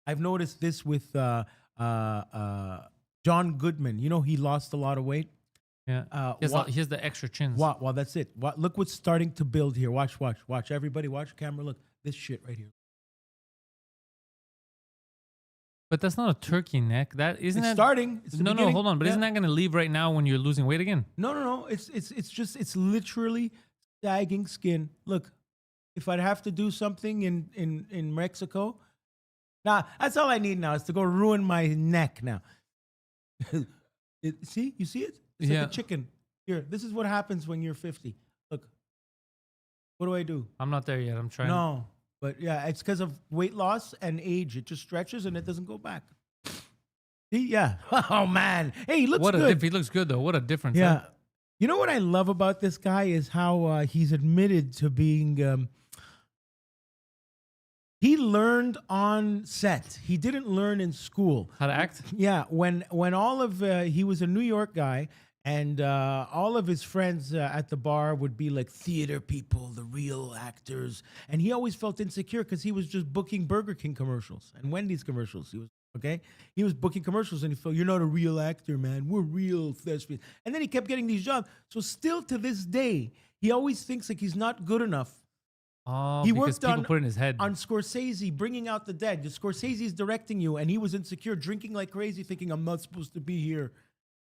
I've noticed this with John Goodman. You know he lost a lot of weight. Yeah. He has the extra chins. Well, that's it. Look what's starting to build here. Watch. Everybody, watch. Camera, look. This shit right here. But that's not a turkey neck. That isn't It's that starting. It's the No, beginning. hold on. But Yeah. isn't that gonna leave right now when you're losing weight again? No. It's literally sagging skin. Look, if I'd have to do something in Mexico, that's all I need now is to go ruin my neck now. See, you see it? It's like a chicken. Here, this is what happens when you're 50. Look, what do? I'm not there yet. I'm trying. No, but yeah, it's because of weight loss and age. It just stretches and it doesn't go back. See, yeah. Oh man, hey, he looks good. He looks good though. What a difference. Yeah. Huh? You know what I love about this guy is how he's admitted to being. He learned on set. He didn't learn in school. How to act? Yeah, when all of he was a New York guy, and all of his friends at the bar would be like theater people, the real actors, and he always felt insecure because he was just booking Burger King commercials and Wendy's commercials. He was booking commercials, and he felt, you're not a real actor, man. We're real thespians. And then he kept getting these jobs. So still to this day, he always thinks like he's not good enough. Oh, He because worked people on- put it in his head. On Scorsese, Bringing Out the Dead. Scorsese's directing you, and he was insecure, drinking like crazy, thinking, I'm not supposed to be here.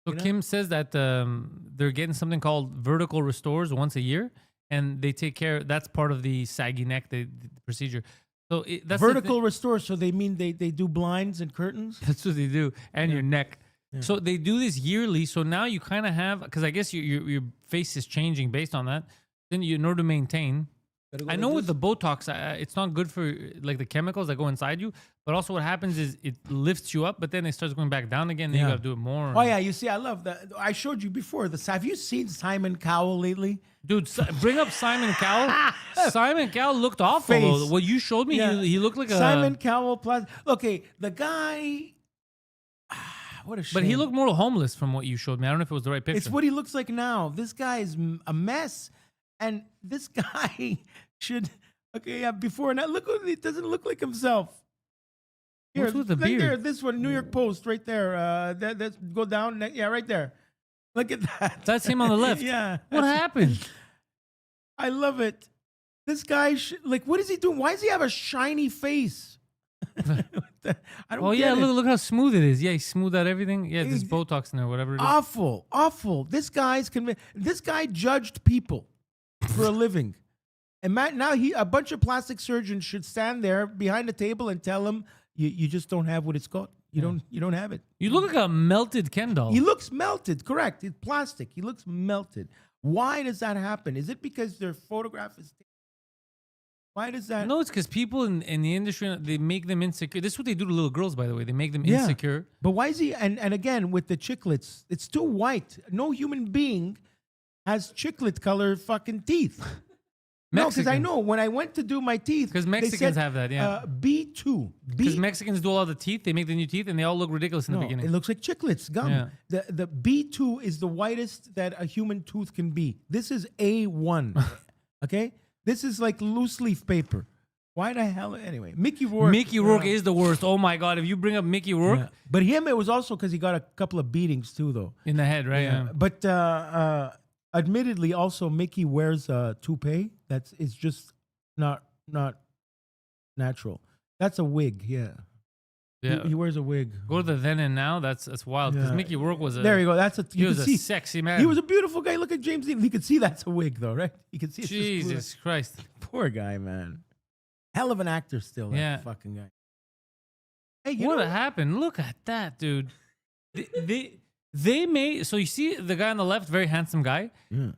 So you know? Kim says that they're getting something called vertical restores once a year, and they take care. That's part of the saggy neck, the procedure. So that's the Vertical restore, so they mean they do blinds and curtains? That's what they do, and your neck. So they do this yearly. So now you kind of have, because I guess your face is changing based on that. Then in order to maintain. Gotta go I like know with this. the Botox, it's not good for like the chemicals that go inside you. But also what happens is it lifts you up, but then it starts going back down again. Then you Yeah. got to do it more. Oh, yeah, you see, I love that. I showed you before. Have you seen Simon Cowell lately? Dude, bring up Simon Cowell. Simon Cowell looked awful. Face. Though. What you showed me, Yeah. he looked like Simon a... Cowell plus. Okay, the guy. What a shame. But he looked more homeless from what you showed me. I don't know if it was the right picture. It's what he looks like now. This guy is a mess, and this guy should. Okay, yeah. Before now, look, it doesn't look like himself. Here, What's with the right beard? there. This one, New York Post, right there. That's go down. Yeah, right there. Look at that. That's him on the left. Yeah. What happened? I love it. This guy, what is he doing? Why does he have a shiny face? I don't Oh get yeah, it. look how smooth it is. Yeah, he smoothed out everything. Yeah, there's Botox in there, whatever it is. Awful. This guy judged people for a living. And now a bunch of plastic surgeons should stand there behind the table and tell him you just don't have what it's called. You don't have it. You look like a melted Ken doll. He looks melted, correct. It's plastic. He looks melted. Why does that happen? Is it because their photograph is taken? Why does that? No, it's because people in the industry, they make them insecure. This is what they do to little girls, by the way. They make them insecure. But why is he, and again, with the chiclets, it's too white. No human being has chiclet color fucking teeth. No, because I Mexicans. know when I went to do my teeth. Because they Mexicans said, have that, yeah. B2. Because Mexicans do all the teeth. They make the new teeth, and they all look ridiculous in the No, beginning. it looks like chiclets, gum. Yeah. The B2 is the whitest that a human tooth can be. This is A1. Okay? This is like loose leaf paper. Why the hell? Anyway, Mickey Rourke. Mickey Rourke is the worst. Oh my God. If you bring up Mickey Rourke But him, it was also because he got a couple of beatings too, though. in the head, right? Yeah. But admittedly, also Mickey wears a toupee. It's just not natural. That's a wig. Yeah. Yeah. He wears a wig. Go to the then and now. That's wild. Because Yeah. Mickey Rourke was a. There you go. He was can a see. sexy man. He was a beautiful guy. Look at James Dean. You can see that's a wig, though, right? You can see. It's just Jesus Christ. poor guy, man. Hell of an actor, still. That Yeah. fucking guy. Hey, you What know happened? Look at that, dude. They made. So you see the guy on the left, very handsome guy. Yeah.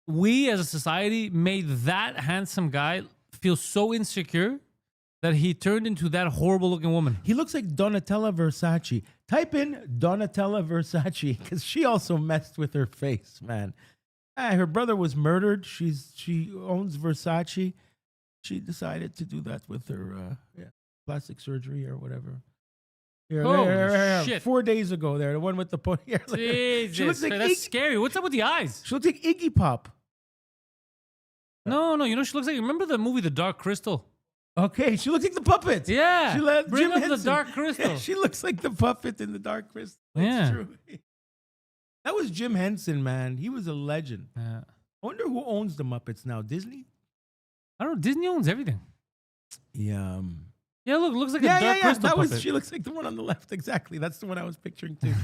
We as a society made that handsome guy feel so insecure that he turned into that horrible looking woman. He looks like Donatella Versace. Type in Donatella Versace because she also messed with her face, man. Her brother was murdered. She owns Versace. She decided to do that with her plastic surgery or whatever. Here, Holy there, shit. 4 days ago, there, the one with the pony hair. Jesus, She looks like that's scary. What's up with the eyes? She looks like Iggy Pop. No, you know she looks like. Remember the movie The Dark Crystal? Okay, she looks like the puppet. Yeah, She let bring Jim up Henson. the Dark Crystal. Yeah, she looks like the puppet in the Dark Crystal. It's Yeah. true. That was Jim Henson, man. He was a legend. Yeah. I wonder who owns the Muppets now. Disney? I don't know. Disney owns everything. Yeah. Yeah, look, looks like a Dark Crystal That puppet. was. She looks like the one on the left. Exactly. That's the one I was picturing too.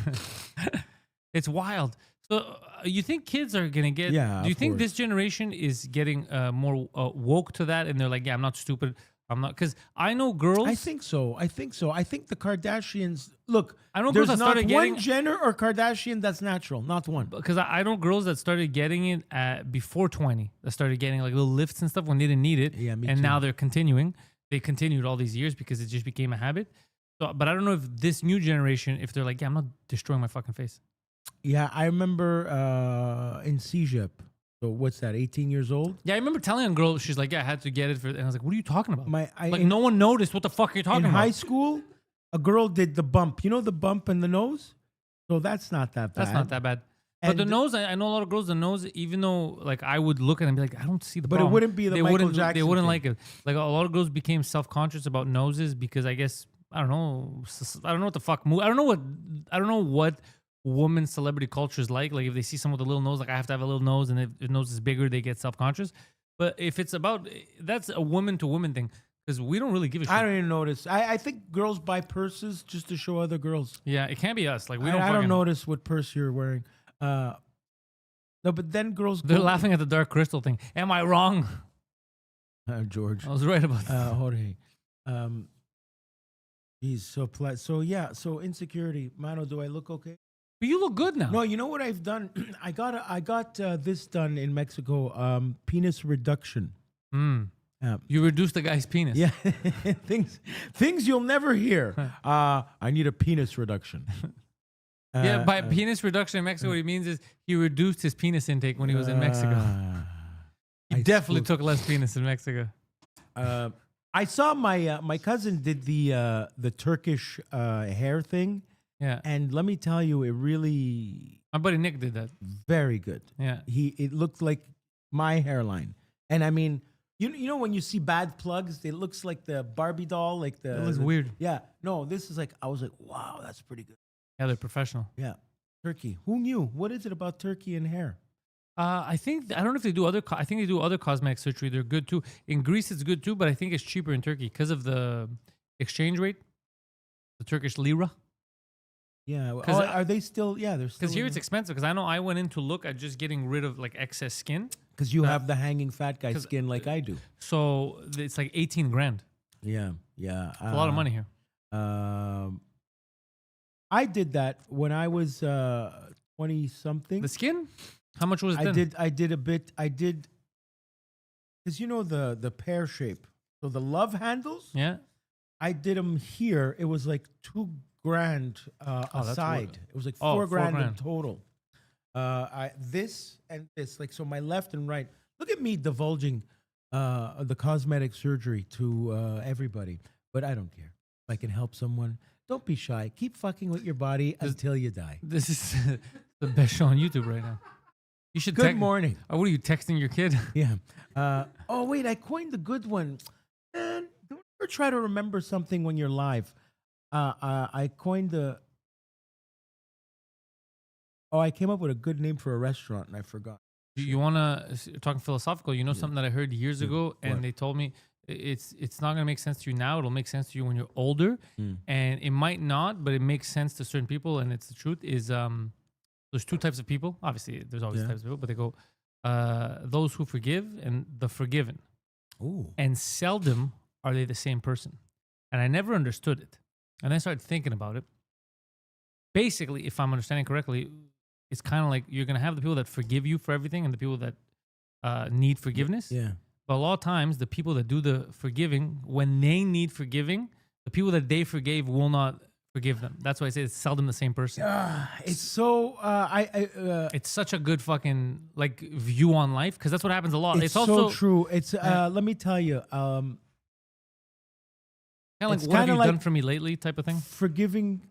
It's wild. So you think kids are gonna get? Yeah, Do you of think course. this generation is getting more woke to that, and they're like, yeah, I'm not stupid. I'm not, because I know girls. I think so. I think the Kardashians. Look, I know there's girls that not started one getting- Jenner or Kardashian that's natural. Not one. Because I know girls that started getting it at before 20, that started getting like little lifts and stuff when they didn't need it. Yeah, me and too. now they're continuing. They continued all these years because it just became a habit. So, but I don't know if this new generation, if they're like, yeah, I'm not destroying my fucking face. Yeah, I remember in CEGEP. So what's that? 18 years old. Yeah, I remember telling a girl, she's like, yeah, I had to get it for, and I was like, what are you talking about? In, no one noticed. What the fuck are you talking in about? high school, a girl did the bump. You know the bump in the nose? So that's not that bad. That's not that bad. But the And- nose, I know a lot of girls, the nose, even though like I would look at it and be like, I don't see the But it problem. wouldn't be the they Michael wouldn't, They Jackson wouldn't thing. like it. Like a lot of girls became self-conscious about noses because I guess, I don't know what the fuck, I don't know what woman celebrity culture is like. Like if they see someone with a little nose, like I have to have a little nose, and if the nose is bigger, they get self-conscious. But if it's about, that's a woman to woman thing because we don't really give a shit. I don't even notice. I think girls buy purses just to show other girls. Yeah, it can't be us. Like we I don't. don't fucking- notice what purse you're wearing. No, but then girls. They're go- laughing at the Dark Crystal thing. Am I wrong? George. I was right about that. Jorge. He's so so yeah. So insecurity, Mano. Do I look okay? But you look good now. No, you know what I've done. I got this done in Mexico. Penis reduction. You reduced the guy's penis. Yeah, things you'll never hear. I need a penis reduction. Yeah, by penis reduction in Mexico, what he means is he reduced his penis intake when he was in Mexico. He definitely took less penis in Mexico. I saw my cousin did the Turkish hair thing, Yeah. and let me tell you, it really My buddy Nick did that. very good. Yeah. It looked like my hairline, and I mean, you know when you see bad plugs, it looks like the Barbie doll, like the. It looks weird. Yeah, no, this is like I was like, wow, that's pretty good. Yeah, they're professional. Yeah, Turkey. Who knew? What is it about Turkey and hair? I don't know if they do other. I think they do other cosmetic surgery. They're good too. In Greece, it's good too, but I think it's cheaper in Turkey because of the exchange rate, the Turkish lira. Yeah, 'Cause are they still? Yeah, they're still. Because here it's expensive. Because I know I went in to look at just getting rid of like excess skin. because you have the hanging fat guy 'cause, skin like I do. So it's like 18 grand. Yeah, yeah, It's a lot of money here. I did that when I was 20 something. The skin? How much was it I then? did a bit. I did because you know the pear shape. So the love handles. Yeah. I did them here. It was like $2,000 a that's side. what- It was like Oh, $4 grand in $4,000. total. This and this, like so, my left and right. Look at me divulging the cosmetic surgery to everybody, but I don't care. If I can help someone, don't be shy. Keep fucking with your body until you die. This is the best show on YouTube right now. You should. Good morning. Oh, what are you texting your kid? Yeah. Oh wait, I coined the good one. Man, don't ever try to remember something when you're live. I coined the. Oh, I came up with a good name for a restaurant and I forgot. You want to talking philosophical? You know something that I heard years ago, and What? they told me it's not gonna make sense to you now. It'll make sense to you when you're older, and it might not, but it makes sense to certain people, and it's the truth. Is there's two types of people. Obviously, there's always types of people, but they go those who forgive and the forgiven. Ooh. And seldom are they the same person. And I never understood it. And then I started thinking about it. Basically, if I'm understanding correctly, it's kind of like you're going to have the people that forgive you for everything and the people that need forgiveness. Yeah. But a lot of times, the people that do the forgiving, when they need forgiving, the people that they forgave will not forgive them. That's why I say it's seldom the same person. It's so It's such a good fucking like view on life because that's what happens a lot. it's also so true. It's let me tell you, kind of like it's what have kinda you like done for me lately type of thing. forgiving,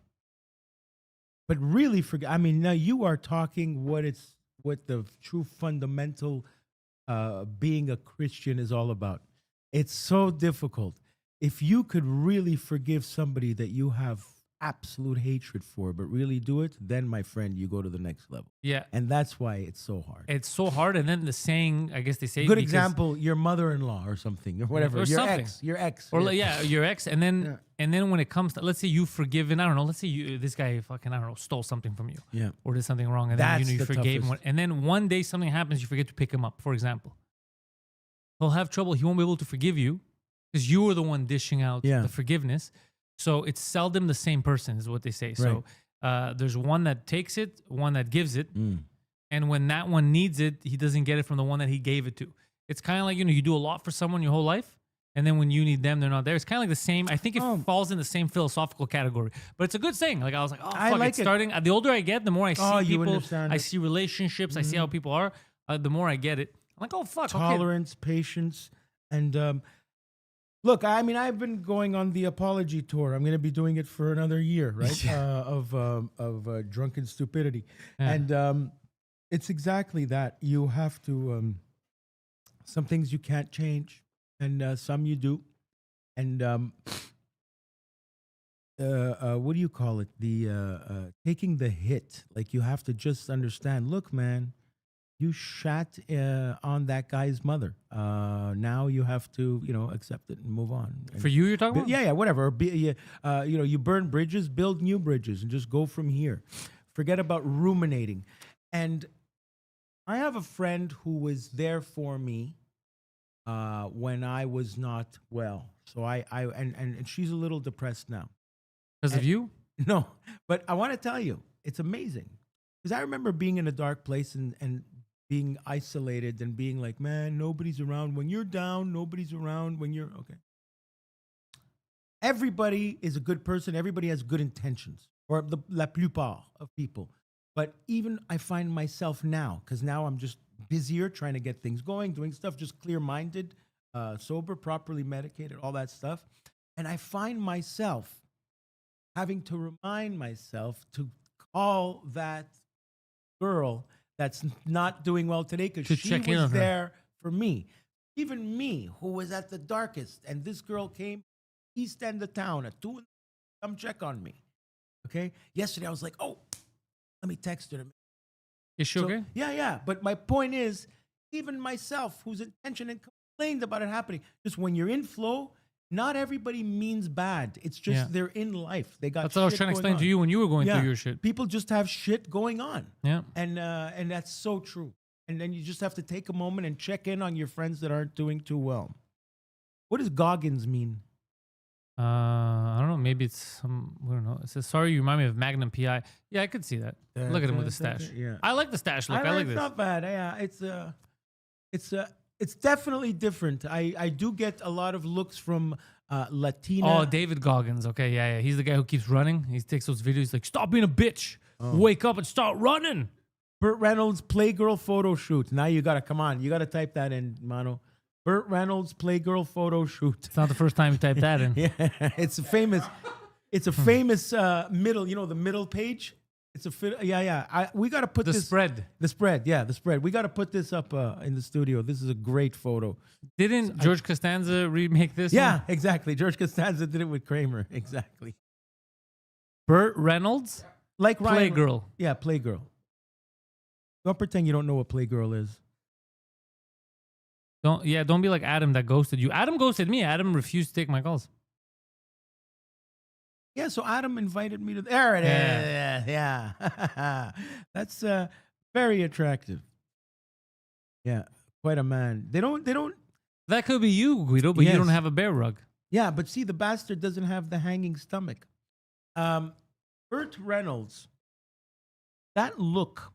but really forgive. I mean, now you are talking what the true fundamental being a Christian is all about. It's so difficult. If you could really forgive somebody that you have absolute hatred for, but really do it, then my friend, you go to the next level. Yeah. And that's why it's so hard. It's so hard. And then the saying, I guess they say Good because- example, your mother-in-law or something or whatever. Or your something. ex. Your ex. Or yeah. your ex, and then when it comes to, let's say you've forgiven, I don't know, let's say this guy fucking, I don't know, stole something from you. Yeah. Or did something wrong, and That's then you the forgave him. toughest. And then one day something happens, you forget to pick him up, for example. He'll have trouble, he won't be able to forgive you because you were the one dishing out Yeah. the forgiveness. So it's seldom the same person, is what they say. So there's one that takes it, one that gives it. And when that one needs it, he doesn't get it from the one that he gave it to. It's kind of like, you do a lot for someone your whole life. And then when you need them, they're not there. It's kind of like the same. I think it falls in the same philosophical category. But it's a good saying. Like I was like, oh, I fuck, like it's it. starting. The older I get, the more I see you people. understand I it. see relationships. I see how people are. The more I get it. I'm like, oh, fuck. Okay. Tolerance, patience, and look, I mean, I've been going on the apology tour. I'm going to be doing it for another year, right? of drunken stupidity, Yeah. and it's exactly that. You have to. Some things you can't change, and some you do, and what do you call it? The taking the hit. Like you have to just understand. Look, man. You shat on that guy's mother. Now you have to, accept it and move on. And For you, you're talking about? yeah, whatever. You burn bridges, build new bridges, and just go from here. Forget about ruminating. And I have a friend who was there for me when I was not well. So and she's a little depressed now. Because of you? No, but I want to tell you, it's amazing because I remember being in a dark place and being isolated and being like, man, nobody's around. When you're down, nobody's around. When you're okay. Everybody is a good person. Everybody has good intentions, or la plupart of people. But even I find myself now, because now I'm just busier trying to get things going, doing stuff, just clear-minded, sober, properly medicated, all that stuff. And I find myself having to remind myself to call that girl that's not doing well today because she check in on was her. there for me. Even me, who was at the darkest, and this girl came east end of town at 2 come check on me. Okay? Yesterday I was like, oh, let me text her. Is she okay? Yeah. But my point is, even myself, whose intention and complained about it happening, just when you're in flow, not everybody means bad. It's just they're in life. They got. That's what I was shit trying to going explain on. to you when you were going through your shit. People just have shit going on. Yeah. And that's so true. And then you just have to take a moment and check in on your friends that aren't doing too well. What does Goggins mean? I don't know. Maybe it's some. I don't know. It says, "Sorry, you remind me of Magnum PI." Yeah, I could see that. Look at him with the stash. Yeah. I like the stash look. I like it's this. not bad. Yeah, it's definitely different. I do get a lot of looks from Latina. Oh, David Goggins. Okay, yeah. He's the guy who keeps running. He takes those videos. He's like, "Stop being a bitch. Wake up and start running." Burt Reynolds Playgirl photo shoot. Now you gotta come on. You gotta type that in, Mano. Burt Reynolds Playgirl photo shoot. It's not the first time you typed that in. Yeah, it's a famous. It's a famous middle. You know the middle page. It's a yeah. We got to put The this spread. The spread. Yeah, the spread. We got to put this up in the studio. This is a great photo. Didn't George Costanza remake this? Yeah, one? exactly. George Costanza did it with Kramer. Exactly. Burt Reynolds, Like Ryan. Playgirl. Yeah, Playgirl. Don't pretend you don't know what Playgirl is. Don't be like Adam that ghosted you. Adam ghosted me. Adam refused to take my calls. Yeah, so Adam invited me to. There it is. Yeah. That's very attractive. Yeah, quite a man. They don't. That could be you, Guido, but Yes. you don't have a bear rug. Yeah, but see, the bastard doesn't have the hanging stomach. Burt Reynolds, that look,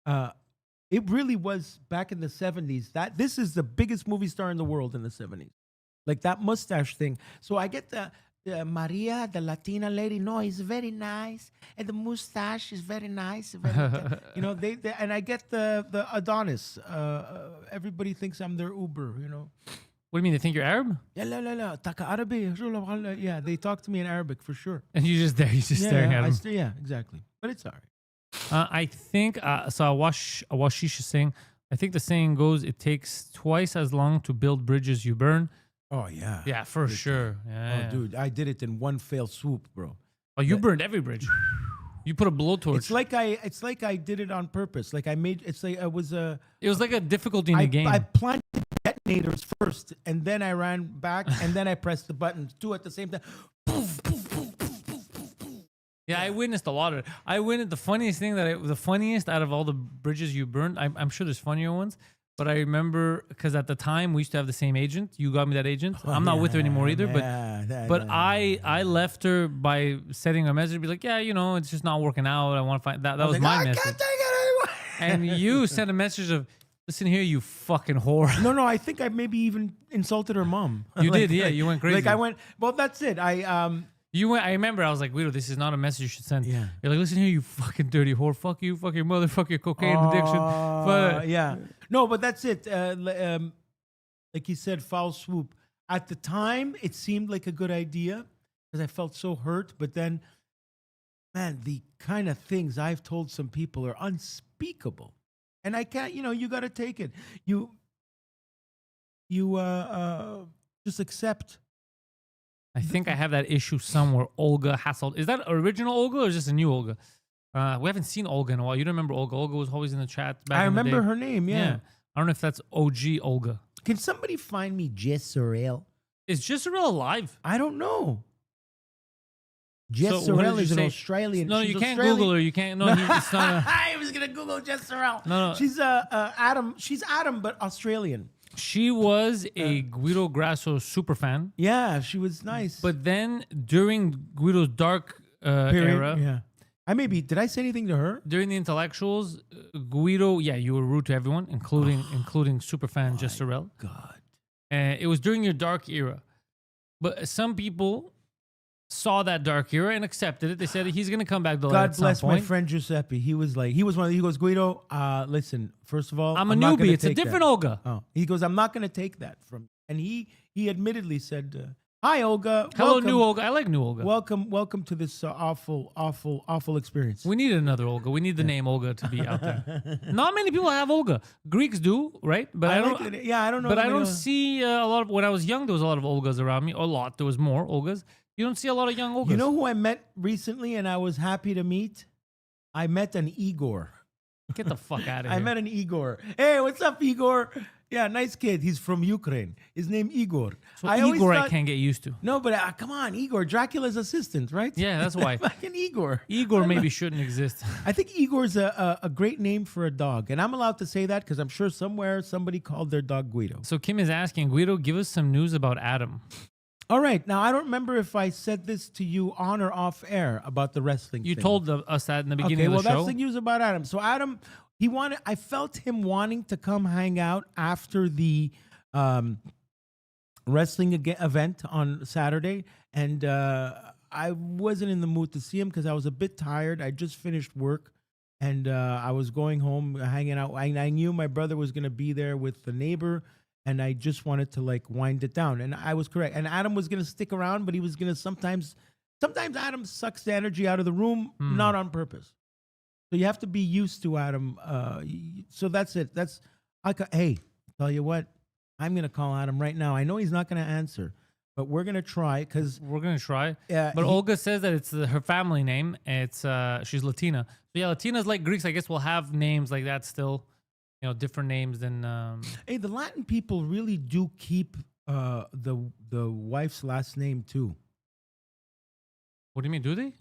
it really was back in the 70s. This is the biggest movie star in the world in the 70s. Like that mustache thing. So I get the Maria, the Latina lady. No, he's very nice, and the mustache is very nice. You know, they and I get the Adonis. Everybody thinks I'm their Uber. You know. What do you mean? They think you're Arab? Yeah, taka Arabi. Yeah, they talk to me in Arabic for sure. And you're just there. You're just staring at them. Yeah, exactly. But it's all right. I think, so Awashish is saying, I think the saying goes, it takes twice as long to build bridges you burn. Oh yeah. Yeah, for Big sure. time. Yeah. Oh, dude, I did it in one fell swoop, bro. Oh, you burned every bridge. You put a blowtorch. It's like I did it on purpose. Like I made. It's like I was a. It was like a difficulty in the game. I planted detonators first, and then I ran back, and then I pressed the buttons two at the same time. Poof, poof, poof, poof, poof, poof, poof. Yeah, I witnessed a lot of it. I witnessed the funniest thing the funniest out of all the bridges you burned. I'm sure there's funnier ones, but I remember because at the time we used to have the same agent. You got me that agent. I'm not with her anymore either. But I left her by setting a message, be like, yeah, you know, it's just not working out. I want to find that. That was like, my I message. can't take it anymore. And you sent a message of, listen here, you fucking whore. No, I think I maybe even insulted her mom. You did, yeah. You went crazy. Like I went. Well, that's it. You went. I remember. I was like, Guido, this is not a message you should send. Yeah. You're like, listen here, you fucking dirty whore. Fuck you. Fuck your mother. Fuck your cocaine addiction. But Yeah. No, but that's it. Like you said, foul swoop. At the time, it seemed like a good idea because I felt so hurt. But then, man, the kind of things I've told some people are unspeakable, and I can't. You know, you got to take it. You just accept. I think I have that issue somewhere. Olga Hasselt. Is that original Olga or is this a new Olga? We haven't seen Olga in a while. You don't remember Olga? Olga was always in the chat. Back I in the remember day. her name. Yeah. I don't know if that's OG Olga. Can somebody find me Jess Sorrell? Is Jezreel alive? I don't know. Jess So what did Sorrell you is an say? Australian. No, She's you can't Australian. Google her. You can't. No, it's not. I was gonna Google Jess Sorrell. No. She's Adam. She's Adam, but Australian. She was a Guido Grasso super fan. Yeah, she was nice. But then during Guido's dark era, yeah. Did I say anything to her? during the intellectuals, Guido, yeah, you were rude to everyone, including superfan Jezreel. God. It was during your dark era. But some people saw that dark era and accepted it. They said he's going to come back to life God at some bless my point. friend Giuseppe. He was one of he goes, Guido, listen, first of all, I'm a not gonna newbie. It's a take different that. Olga. Oh, he goes, I'm not gonna take that from you. And he admittedly said, hi Olga. Hello, welcome, new Olga. I like new Olga. Welcome to this awful experience. We need another Olga. We need the name Olga to be out there. Not many people have Olga. Greeks do, right? But I don't. I don't know. But I how don't many- see a lot of. When I was young, there was a lot of Olgas around me. A lot. There was more Olgas. You don't see a lot of young Olgas. You know who I met recently and I was happy to meet? I met an Igor. Get the fuck out of here. I met an Igor. Hey, what's up, Igor? Yeah, nice kid. He's from Ukraine. His name Igor. So always Igor, I thought- can't get used to. No, but come on, Igor, Dracula's assistant, right? Yeah, that's why. Fucking Igor. Igor maybe shouldn't exist. I think Igor's a great name for a dog. And I'm allowed to say that because I'm sure somewhere somebody called their dog Guido. So Kim is asking, Guido, give us some news about Adam. All right. Now, I don't remember if I said this to you on or off air about the wrestling You thing. told us that in the beginning Okay, of well, the show. that's the news about Adam. So Adam, I felt him wanting to come hang out after the wrestling event on Saturday. And I wasn't in the mood to see him because I was a bit tired. I just finished work and I was going home, hanging out. I knew my brother was going to be there with the neighbor and I just wanted to like wind it down. And I was correct. And Adam was gonna stick around, but he was gonna sometimes Adam sucks the energy out of the room, not on purpose. So you have to be used to Adam. So that's it. Hey, tell you what, I'm gonna call Adam right now. I know he's not gonna answer, but we're gonna try because We're gonna try. But Olga says that it's her family name. It's she's Latina. So yeah, Latinas like Greeks, I guess, will have names like that still. Different names than. Hey, the Latin people really do keep the wife's last name too. What do you mean? Do they?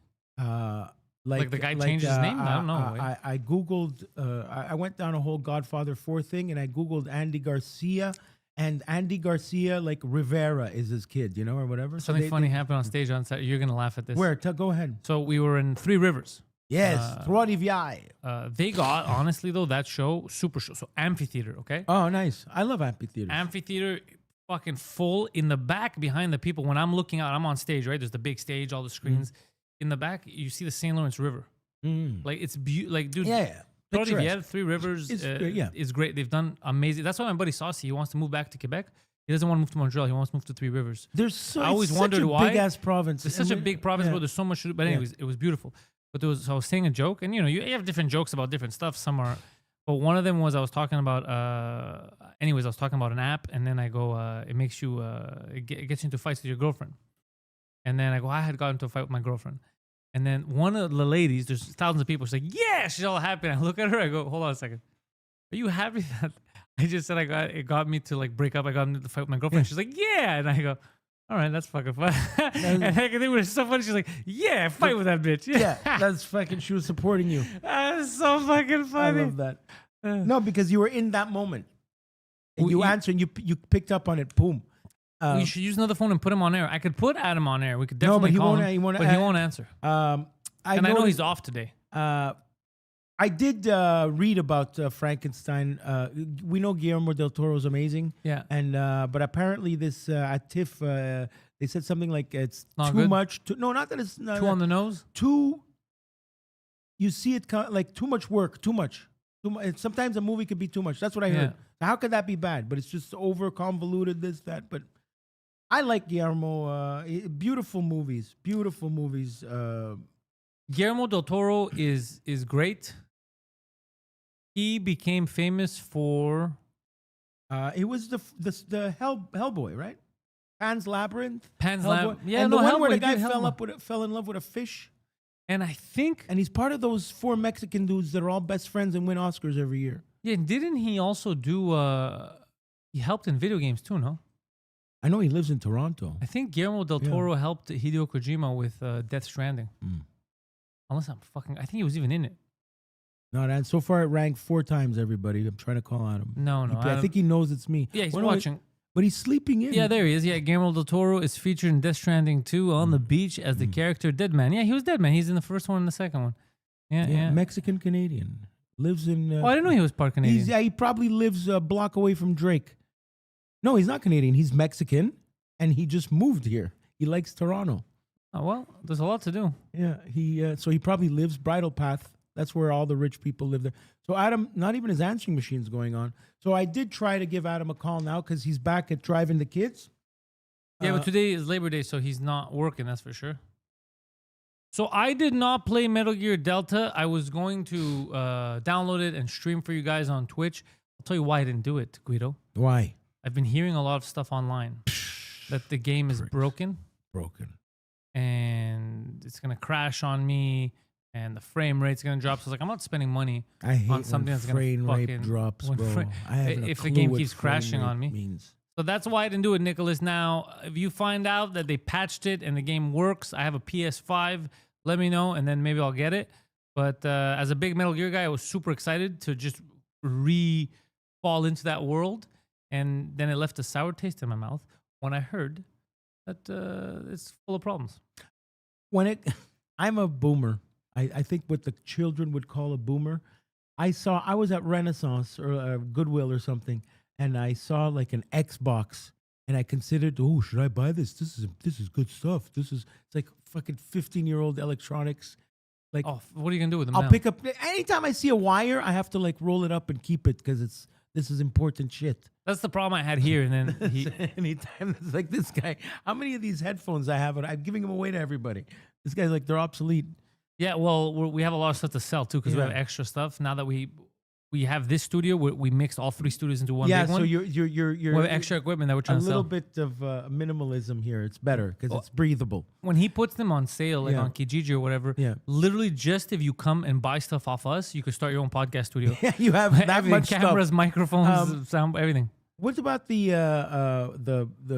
Like the guy changed his name? I don't know. I googled. I went down a whole Godfather 4 thing, and I googled Andy Garcia, and Andy Garcia, like Rivera, is his kid, or whatever. Something funny happened on stage on Saturday. You're gonna laugh at this. Where? Go ahead. So we were in Three Rivers. Yes, Trois Rivières. They got, honestly though, that show, super show. So amphitheater, okay? Oh, nice. I love amphitheaters. Amphitheater, fucking full. In the back, behind the people, when I'm looking out, I'm on stage, right? There's the big stage, all the screens. In the back, you see the St. Lawrence River. Like, it's like, dude. Yeah. Trois Rivières, Three Rivers is great. They've done amazing. That's why my buddy Saucy, he wants to move back to Quebec. He doesn't want to move to Montreal. He wants to move to Three Rivers. I always wondered why. Big ass province. It's such a big province, bro. There's so much to do. But anyways, it was beautiful. But I was saying a joke, and you have different jokes about different stuff. Some are, but one of them was I was talking about. I was talking about an app, and then I go, it makes you, it gets you into fights with your girlfriend, and then I go, I had gotten into a fight with my girlfriend, and then one of the ladies, there's thousands of people, she's like, yeah, she's all happy. And I look at her, I go, hold on a second, are you happy that I just said it got me to like break up? I got into the fight with my girlfriend. She's like, yeah, and I go, all right, that's fucking fun. And it was so funny. She's like, yeah, fight with that bitch. Yeah, that's fucking, she was supporting you. That's so fucking funny. I love that. No, because you were in that moment. And you answered and you picked up on it. Boom. We should use another phone and put him on air. I could put Adam on air. We could definitely call him, but he won't answer. I know he's off today. I did read about Frankenstein. We know Guillermo del Toro is amazing. Yeah. And but apparently this at TIFF, they said something like it's not too good? much. No, not that it's not, Too on the nose. You see it like too much work, too much. Sometimes a movie could be too much. That's what I heard. How could that be bad? But it's just over convoluted, this, that. But I like Guillermo. Beautiful movies. Beautiful movies. Guillermo del Toro is great. He became famous for. It was the Hellboy, right? Pan's Labyrinth. Pan's Labyrinth. Yeah, and no, the one where the Hellboy. guy fell in love with a fish. And I think. And he's part of those 4 Mexican dudes that are all best friends and win Oscars every year. Yeah, didn't he also do? He helped in video games too, no? I know he lives in Toronto. I think Guillermo del Toro helped Hideo Kojima with Death Stranding. Unless I'm fucking. I think he was even in it. No, and so far it ranked 4 times. Everybody, I'm trying to call on him. No. I think he knows it's me. Yeah, he's watching. But he's sleeping in. Yeah, there he is. Yeah, Guillermo del Toro is featured in Death Stranding 2 on the beach as the character Deadman. Yeah, he was Deadman. He's in the first one and the second one. Yeah. Mexican Canadian. Lives in. I didn't know he was part Canadian. He probably lives a block away from Drake. No, he's not Canadian. He's Mexican, and he just moved here. He likes Toronto. Oh, well, there's a lot to do. Yeah, so he probably lives Bridle Path. That's where all the rich people live there. So Adam, not even his answering machine's going on. So I did try to give Adam a call now because he's back at driving the kids. Yeah, but today is Labor Day, so he's not working, that's for sure. So I did not play Metal Gear Delta. I was going to download it and stream for you guys on Twitch. I'll tell you why I didn't do it, Guido. Why? I've been hearing a lot of stuff online that the game is broken. And it's going to crash on me. And the frame rate's gonna drop. So I was like, I'm not spending money on something that's gonna frame rate drops, bro. If the game keeps crashing on me. So that's why I didn't do it, Nicholas. Now, if you find out that they patched it and the game works, I have a PS5. Let me know, and then maybe I'll get it. But as a big Metal Gear guy, I was super excited to just fall into that world. And then it left a sour taste in my mouth when I heard that it's full of problems. I'm a boomer. I think what the children would call a boomer. I was at Renaissance or Goodwill or something, and I saw like an Xbox, and I considered, should I buy this? This is good stuff. It's like fucking 15-year-old electronics. Like, what are you gonna do with them? I'll pick up anytime I see a wire. I have to like roll it up and keep it because This is important shit. That's the problem I had here. And then he, Anytime it's like this guy, how many of these headphones I have? I'm giving them away to everybody. This guy's like, they're obsolete. yeah, well, we have a lot of stuff to sell too because we have extra stuff. Now that we have this studio, we mixed all 3 studios into one big one. So you're We have extra equipment that we're trying a to sell. little bit of minimalism here. It's better because it's breathable. When he puts them on sale, like Yeah. on Kijiji or whatever, Yeah. literally just if you come and buy stuff off us, you could start your own podcast studio. Yeah, you have that Everything, much cameras, stuff. microphones, sound, everything. What about the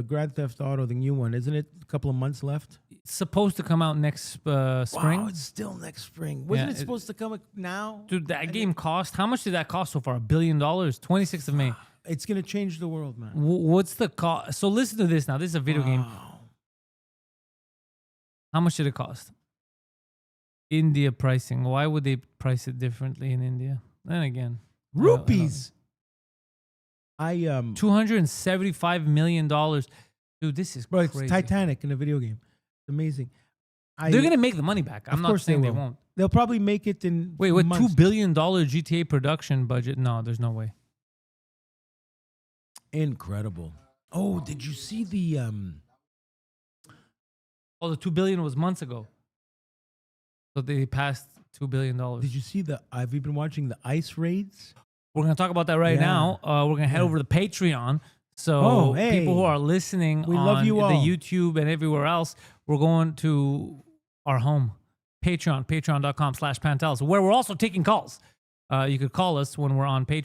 Grand Theft Auto, the new one? Isn't it a couple of months left? It's supposed to come out next spring. Wow, it's still next spring. Wasn't Yeah, it supposed to come now? Dude, that game cost, how much did that cost so far? $1 billion, 26th of May. It's gonna change the world, man. What's the cost? So listen to this now. This is a video game. How much did it cost? India pricing. Why would they price it differently in India? Then again, Rupees. $275 million. Dude, this is Bro, crazy. it's Titanic in a video game. It's amazing. They're gonna make the money back. I'm not saying they won't. They'll probably make it in. Wait, what? months. $2 billion GTA production budget? No, there's no way. Incredible. Oh, did you see the Oh, the $2 billion was months ago. So they passed $2 billion. Did you see the? Have you been watching the ice raids? We're gonna talk about that right Yeah. now. We're gonna head over to Patreon. So Oh, hey. people who are listening We on love you the all. YouTube and everywhere else, we're going to our home, Patreon, patreon.com/Pantelis, where we're also taking calls. You could call us when we're on Patreon.